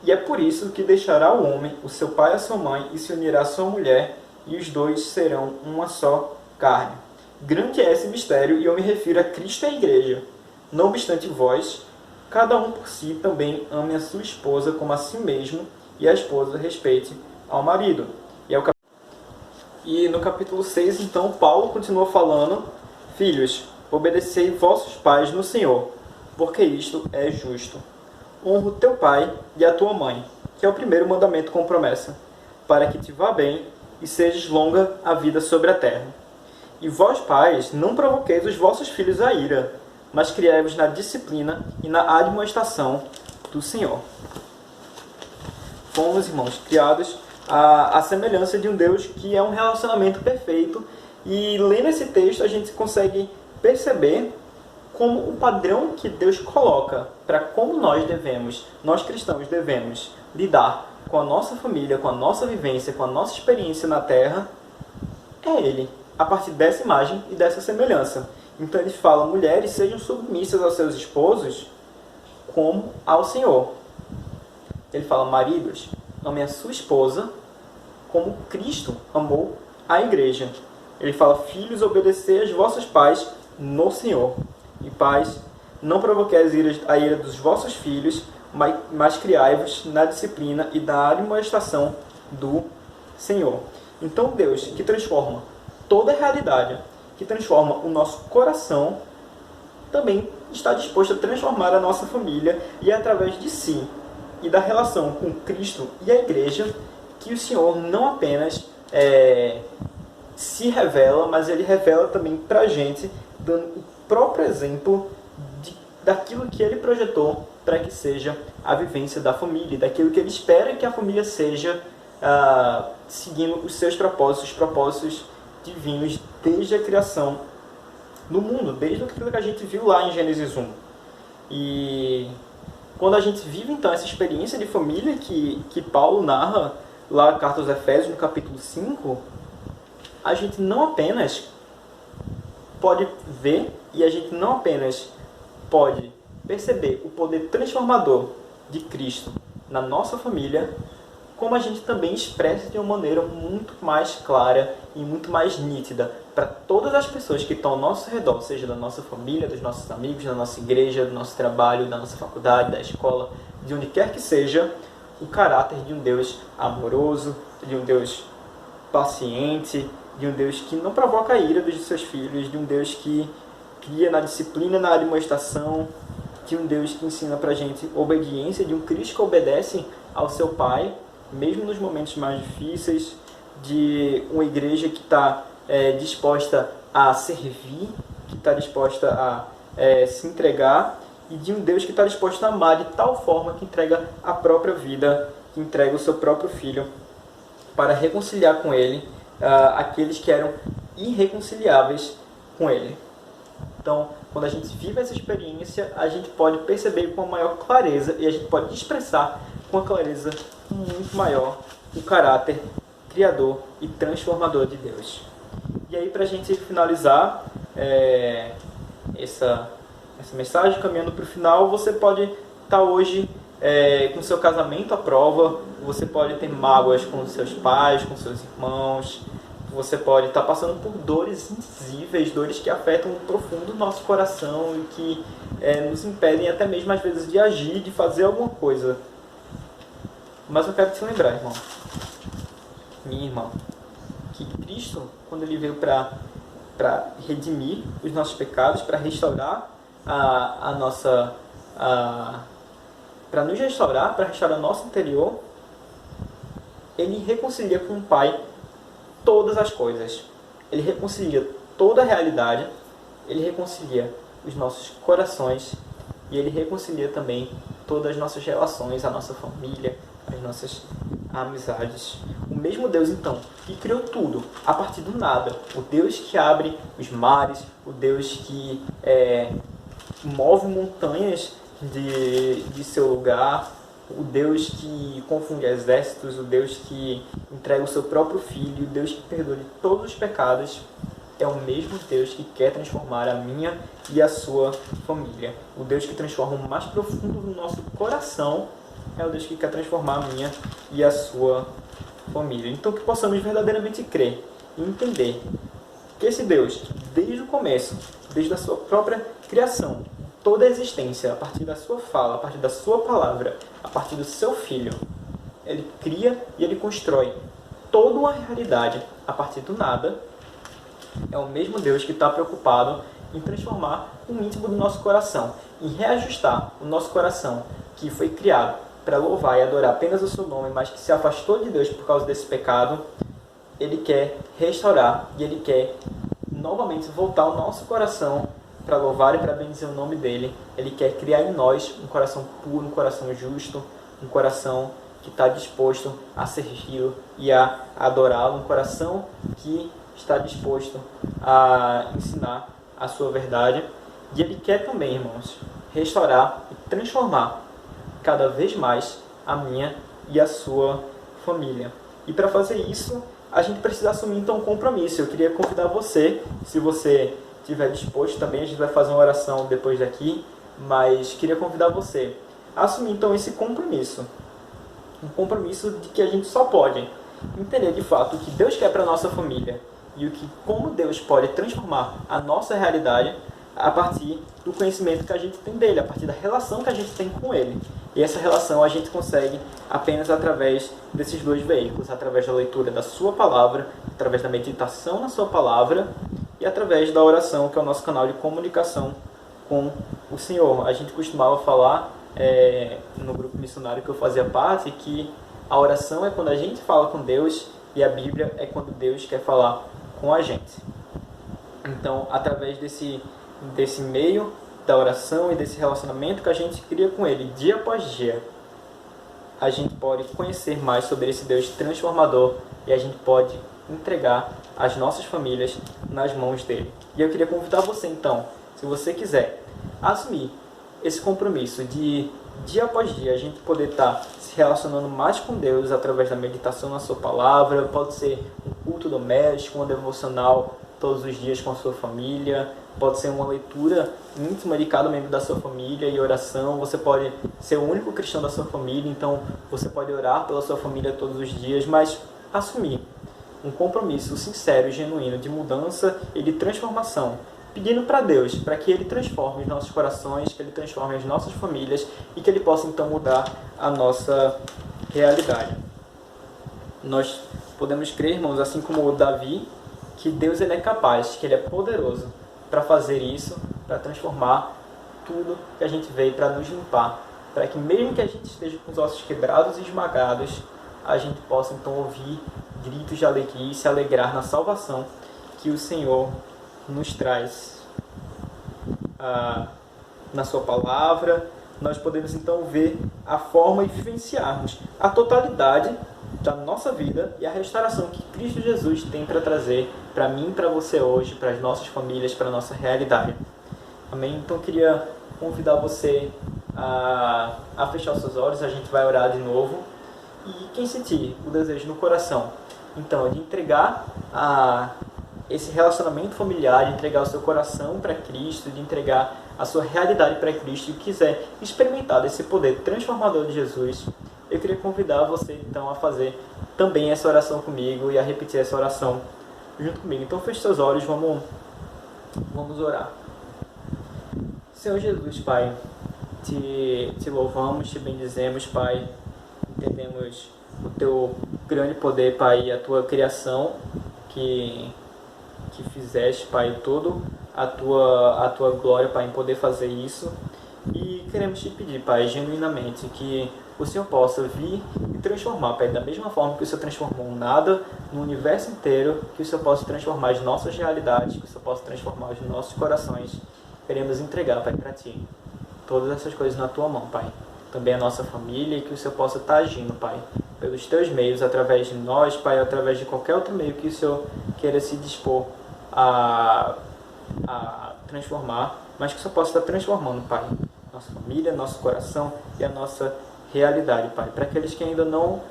E é por isso que deixará o homem, o seu pai e a sua mãe, e se unirá à sua mulher, e os dois serão uma só carne. Grande é esse mistério, e eu me refiro a Cristo e a igreja. Não obstante vós, cada um por si também ame a sua esposa como a si mesmo, e a esposa respeite ao marido. E no capítulo 6, então, Paulo continua falando: Filhos, obedecei vossos pais no Senhor, porque isto é justo. Honra o teu pai e a tua mãe, que é o primeiro mandamento com promessa, para que te vá bem e sejas longa a vida sobre a terra. E vós, pais, não provoqueis os vossos filhos à ira, mas criai-vos na disciplina e na admoestação do Senhor. Fomos, irmãos, criados à semelhança de um Deus que é um relacionamento perfeito. E lendo esse texto a gente consegue perceber como o padrão que Deus coloca para como nós cristãos devemos lidar com a nossa família, com a nossa vivência, com a nossa experiência na Terra, é Ele, a partir dessa imagem e dessa semelhança. Então ele fala: mulheres, sejam submissas aos seus esposos como ao Senhor. Ele fala: maridos, amem a sua esposa como Cristo amou a igreja. Ele fala: filhos, obedecei aos vossos pais no Senhor. E pais, não provoqueis a ira dos vossos filhos, mas criai-vos na disciplina e na admoestação do Senhor. Então Deus, que transforma toda a realidade, que transforma o nosso coração, também está disposto a transformar a nossa família, e é através de si e da relação com Cristo e a igreja que o Senhor não apenas se revela, mas Ele revela também para a gente, dando o próprio exemplo daquilo que Ele projetou para que seja a vivência da família, daquilo que Ele espera que a família seja, seguindo os seus propósitos, os propósitos divinos desde a criação do mundo, desde aquilo que a gente viu lá em Gênesis 1. E quando a gente vive então essa experiência de família que Paulo narra lá na Carta aos Efésios, no capítulo 5, a gente não apenas pode ver e a gente não apenas pode perceber o poder transformador de Cristo na nossa família, como a gente também expressa de uma maneira muito mais clara e muito mais nítida para todas as pessoas que estão ao nosso redor, seja da nossa família, dos nossos amigos, da nossa igreja, do nosso trabalho, da nossa faculdade, da escola, de onde quer que seja, o caráter de um Deus amoroso, de um Deus paciente, de um Deus que não provoca a ira dos seus filhos, de um Deus que cria na disciplina, na admoestação, de um Deus que ensina para a gente obediência, de um Cristo que obedece ao seu Pai, mesmo nos momentos mais difíceis, de uma igreja que está disposta a servir, que está disposta a se entregar, e de um Deus que está disposto a amar de tal forma que entrega a própria vida, que entrega o seu próprio Filho para reconciliar com Ele aqueles que eram irreconciliáveis com Ele. Então, quando a gente vive essa experiência, a gente pode perceber com maior clareza e a gente pode expressar com uma clareza muito maior o caráter criador e transformador de Deus. E aí, para a gente finalizar essa mensagem, caminhando para o final, você pode estar hoje com seu casamento à prova, você pode ter mágoas com seus pais, com seus irmãos, você pode estar passando por dores indizíveis, dores que afetam profundo o nosso coração e que nos impedem até mesmo às vezes de agir, de fazer alguma coisa. Mas eu quero te lembrar, irmão, minha irmã, que Cristo, quando Ele veio para redimir os nossos pecados, para restaurar para nos restaurar, para restaurar nosso interior, Ele reconcilia com o Pai todas as coisas. Ele reconcilia toda a realidade, Ele reconcilia os nossos corações e Ele reconcilia também todas as nossas relações, a nossa família, as nossas amizades. O O mesmo Deus, então, que criou tudo a partir do nada. O Deus que abre os mares, o Deus que move montanhas de seu lugar, o Deus que confunde exércitos, o Deus que entrega o seu próprio Filho, o Deus que perdoa de todos os pecados, é o mesmo Deus que quer transformar a minha e a sua família. O Deus que transforma o mais profundo do nosso coração é o Deus que quer transformar a minha e a sua família. Então que possamos verdadeiramente crer e entender que esse Deus, desde o começo, desde a sua própria criação, toda a existência, a partir da sua fala, a partir da sua palavra, a partir do seu Filho, ele cria e ele constrói toda uma realidade a partir do nada. É o mesmo Deus que está preocupado em transformar o íntimo do nosso coração, em reajustar o nosso coração, que foi criado para louvar e adorar apenas o seu nome, mas que se afastou de Deus por causa desse pecado. Ele quer restaurar e ele quer novamente voltar o nosso coração para louvar e para bendizer o nome dele. Ele quer criar em nós um coração puro, um coração justo, um coração que está disposto a servi-lo e a adorá-lo, um coração que está disposto a ensinar a sua verdade. E ele quer também, irmãos, restaurar e transformar cada vez mais a minha e a sua família. E para fazer isso, a gente precisa assumir então um compromisso. Eu queria convidar você, se você estiver disposto também, a gente vai fazer uma oração depois daqui, mas queria convidar você a assumir então esse compromisso. Um compromisso de que a gente só pode entender de fato o que Deus quer para a nossa família e como Deus pode transformar a nossa realidade a partir do conhecimento que a gente tem dele, a partir da relação que a gente tem com ele. E essa relação a gente consegue apenas através desses dois veículos, através da leitura da sua palavra, através da meditação na sua palavra e através da oração, que é o nosso canal de comunicação com o Senhor. A gente costumava falar no grupo missionário que eu fazia parte que a oração é quando a gente fala com Deus e a Bíblia é quando Deus quer falar com a gente. Então, através desse meio da oração e desse relacionamento que a gente cria com Ele dia após dia, a gente pode conhecer mais sobre esse Deus transformador e a gente pode entregar as nossas famílias nas mãos dele. E eu queria convidar você então, se você quiser, assumir esse compromisso de dia após dia a gente poder estar se relacionando mais com Deus através da meditação na sua palavra. Pode ser um culto doméstico, um devocional todos os dias com a sua família, pode ser uma leitura íntima de cada membro da sua família e oração. Você pode ser o único cristão da sua família, então você pode orar pela sua família todos os dias, mas assumir um compromisso sincero e genuíno de mudança e de transformação, pedindo para Deus, para que Ele transforme os nossos corações, que Ele transforme as nossas famílias e que Ele possa então mudar a nossa realidade. Nós podemos crer, irmãos, assim como o Davi, que Deus ele é capaz, que Ele é poderoso para fazer isso, para transformar tudo que a gente veio, para nos limpar, para que mesmo que a gente esteja com os ossos quebrados e esmagados, a gente possa então ouvir gritos de alegria e se alegrar na salvação que o Senhor nos traz. Na sua palavra, nós podemos então ver a forma e vivenciarmos a totalidade da nossa vida e a restauração que Cristo Jesus tem para trazer para mim e para você hoje, para as nossas famílias, para a nossa realidade. Amém? Então eu queria convidar você a fechar os seus olhos, a gente vai orar de novo. E quem sentir o desejo no coração, então, de entregar esse relacionamento familiar, de entregar o seu coração para Cristo, de entregar a sua realidade para Cristo e quiser experimentar desse poder transformador de Jesus, eu queria convidar você então a fazer também essa oração comigo e a repetir essa oração junto comigo. Então feche seus olhos, vamos orar. Senhor Jesus, Pai, te louvamos, te bendizemos, Pai, entendemos o teu grande poder, Pai, e a tua criação que fizeste, Pai, toda a tua glória, Pai, em poder fazer isso. E queremos te pedir, Pai, genuinamente, que o Senhor possa vir e transformar, Pai, da mesma forma que o Senhor transformou nada no universo inteiro, que o Senhor possa transformar as nossas realidades, que o Senhor possa transformar os nossos corações. Queremos entregar, Pai, para Ti todas essas coisas na Tua mão, Pai. Também a nossa família, e que o Senhor possa estar agindo, Pai, pelos teus meios, através de nós, Pai, através de qualquer outro meio que o Senhor queira se dispor a transformar, mas que o Senhor possa estar transformando, Pai, nossa família, nosso coração e a nossa realidade, Pai. Para aqueles que ainda não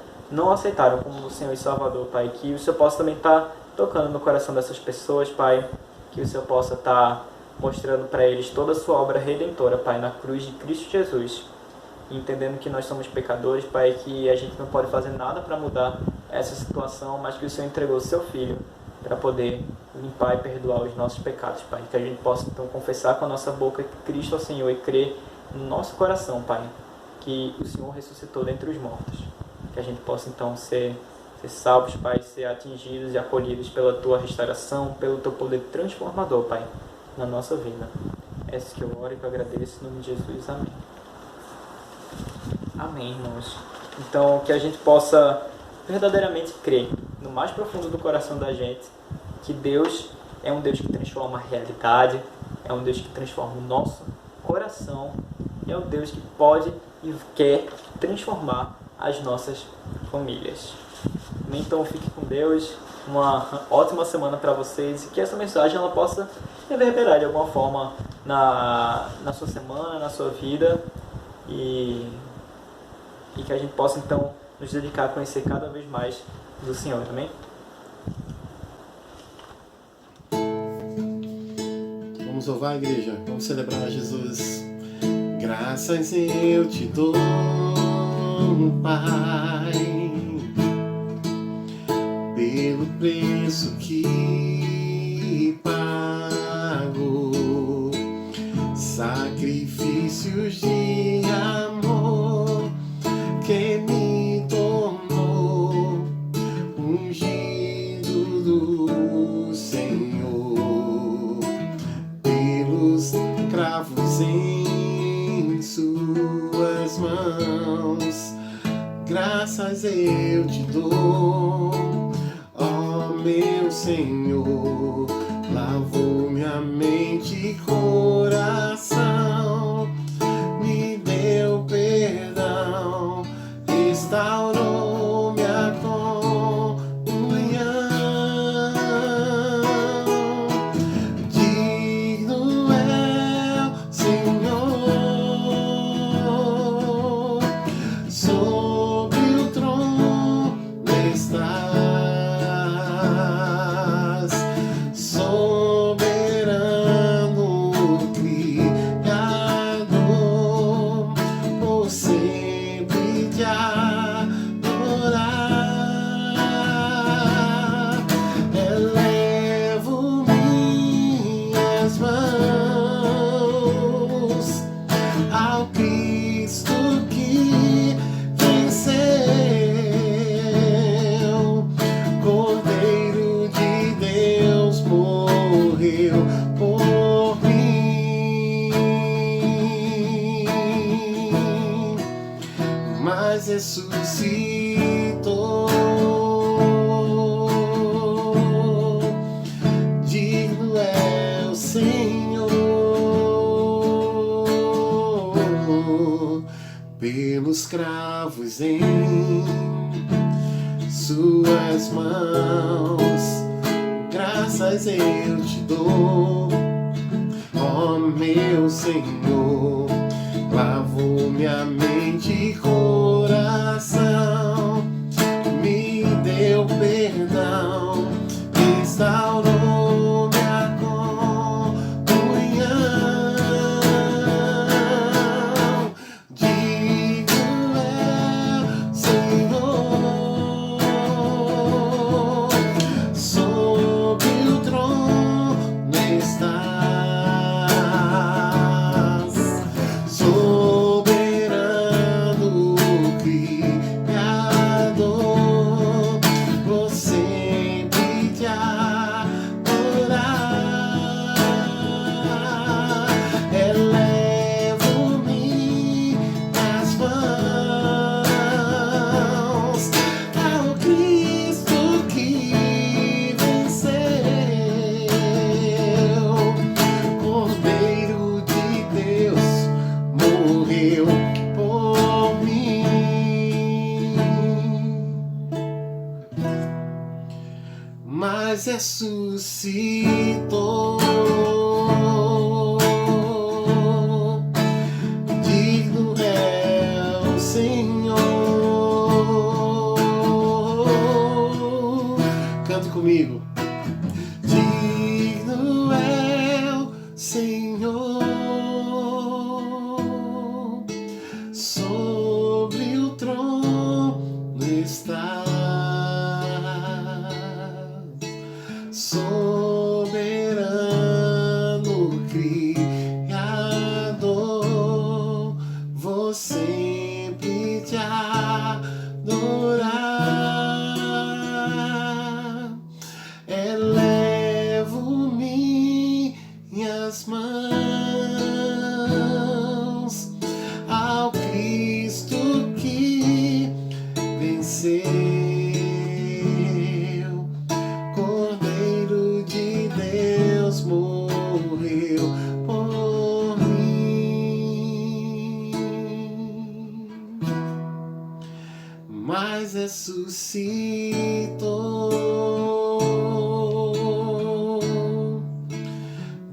aceitaram como o Senhor e Salvador, Pai, que o Senhor possa também estar tocando no coração dessas pessoas, Pai, que o Senhor possa estar mostrando para eles toda a sua obra redentora, Pai, na cruz de Cristo Jesus, entendendo que nós somos pecadores, Pai, que a gente não pode fazer nada para mudar essa situação, mas que o Senhor entregou o seu Filho para poder limpar e perdoar os nossos pecados, Pai. Que a gente possa, então, confessar com a nossa boca que Cristo é o Senhor e crer no nosso coração, Pai, que o Senhor ressuscitou dentre os mortos. Que a gente possa, então, ser salvos, Pai, ser atingidos e acolhidos pela Tua restauração, pelo Teu poder transformador, Pai, na nossa vida. É isso que eu oro e que eu agradeço em nome de Jesus. Amém. Amém, irmãos. Então, que a gente possa verdadeiramente crer no mais profundo do coração da gente que Deus é um Deus que transforma a realidade, é um Deus que transforma o nosso coração, é um Deus que pode e quer transformar as nossas famílias. Então, fique com Deus, uma ótima semana para vocês e que essa mensagem ela possa reverberar de alguma forma na sua semana, na sua vida e que a gente possa então nos dedicar a conhecer cada vez mais do Senhor, amém? Vamos louvar, igreja, vamos celebrar Jesus. Graças eu te dou, Pai, pelo preço que pago, sacrifícios de amor que me tornou ungido do Senhor, pelos cravos em suas mãos. Graças eu te dou, ó meu Senhor, lavou minha mente e coração, me deu perdão, restaurou minha comunhão. Digno é o Senhor, sobre o trono estás, soberano Criador, por sempre te adorar. Elevo minhas mãos ao Cristo que venceu, Cordeiro de Deus morreu por mim, mas ressuscitou. Digno é o Senhor, pelos cravos em suas mãos. Graças eu te dou, ó meu Senhor, lavou minha mente e coração, me deu perdão, restaurou minha comunhão. Digno é o Senhor, sob o trono estás, soberano mas ressuscitou. Digno é o Senhor. Cante comigo. Digno é o Senhor. Sobre o trono está. Soberano Criador, vou sempre te adorar. Elevo minhas mãos ao Cristo que venceu. Morreu por mim, mas ressuscitou.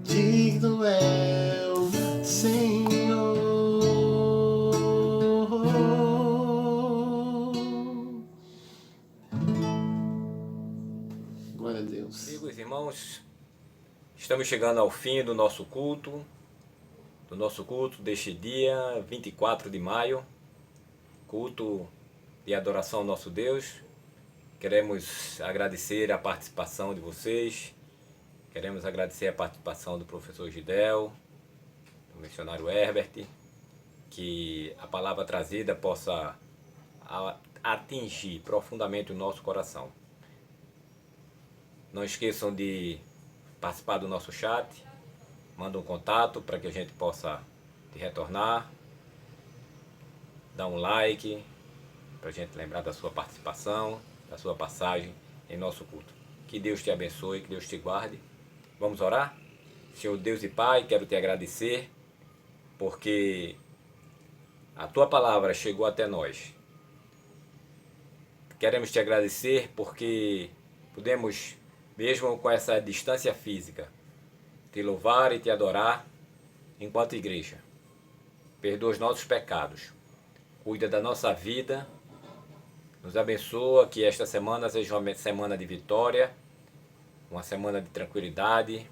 Digno é o Senhor. Glória a Deus. Amigos e irmãos, estamos chegando ao fim do nosso culto deste dia 24 de maio, culto de adoração ao nosso Deus. Queremos agradecer a participação de vocês, queremos agradecer a participação do professor Gidel, do missionário Herbert, que a palavra trazida possa atingir profundamente o nosso coração. Não esqueçam de participar do nosso chat, manda um contato para que a gente possa te retornar, dá um like para a gente lembrar da sua participação, da sua passagem em nosso culto. Que Deus te abençoe, que Deus te guarde. Vamos orar? Senhor Deus e Pai, quero te agradecer porque a tua palavra chegou até nós. Queremos te agradecer porque podemos, mesmo com essa distância física, te louvar e te adorar enquanto igreja. Perdoa os nossos pecados, cuida da nossa vida, nos abençoa, que esta semana seja uma semana de vitória, uma semana de tranquilidade,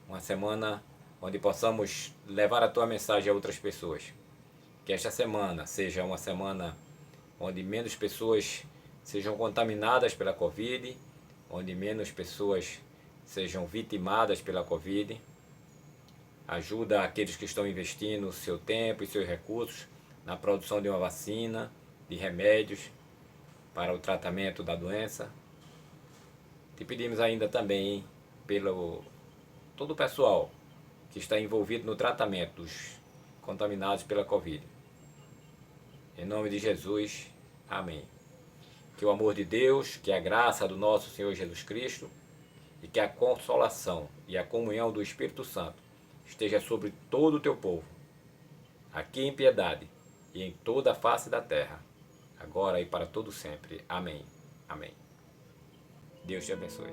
uma semana onde possamos levar a tua mensagem a outras pessoas. Que esta semana seja uma semana onde menos pessoas sejam contaminadas pela Covid, onde menos pessoas sejam vitimadas pela Covid. Ajuda aqueles que estão investindo seu tempo e seus recursos na produção de uma vacina, de remédios para o tratamento da doença. Te pedimos ainda também pelo todo o pessoal que está envolvido no tratamento dos contaminados pela Covid. Em nome de Jesus, amém. Que o amor de Deus, que a graça do nosso Senhor Jesus Cristo e que a consolação e a comunhão do Espírito Santo esteja sobre todo o teu povo, aqui em Piedade e em toda a face da terra, agora e para todo sempre. Amém. Amém. Deus te abençoe.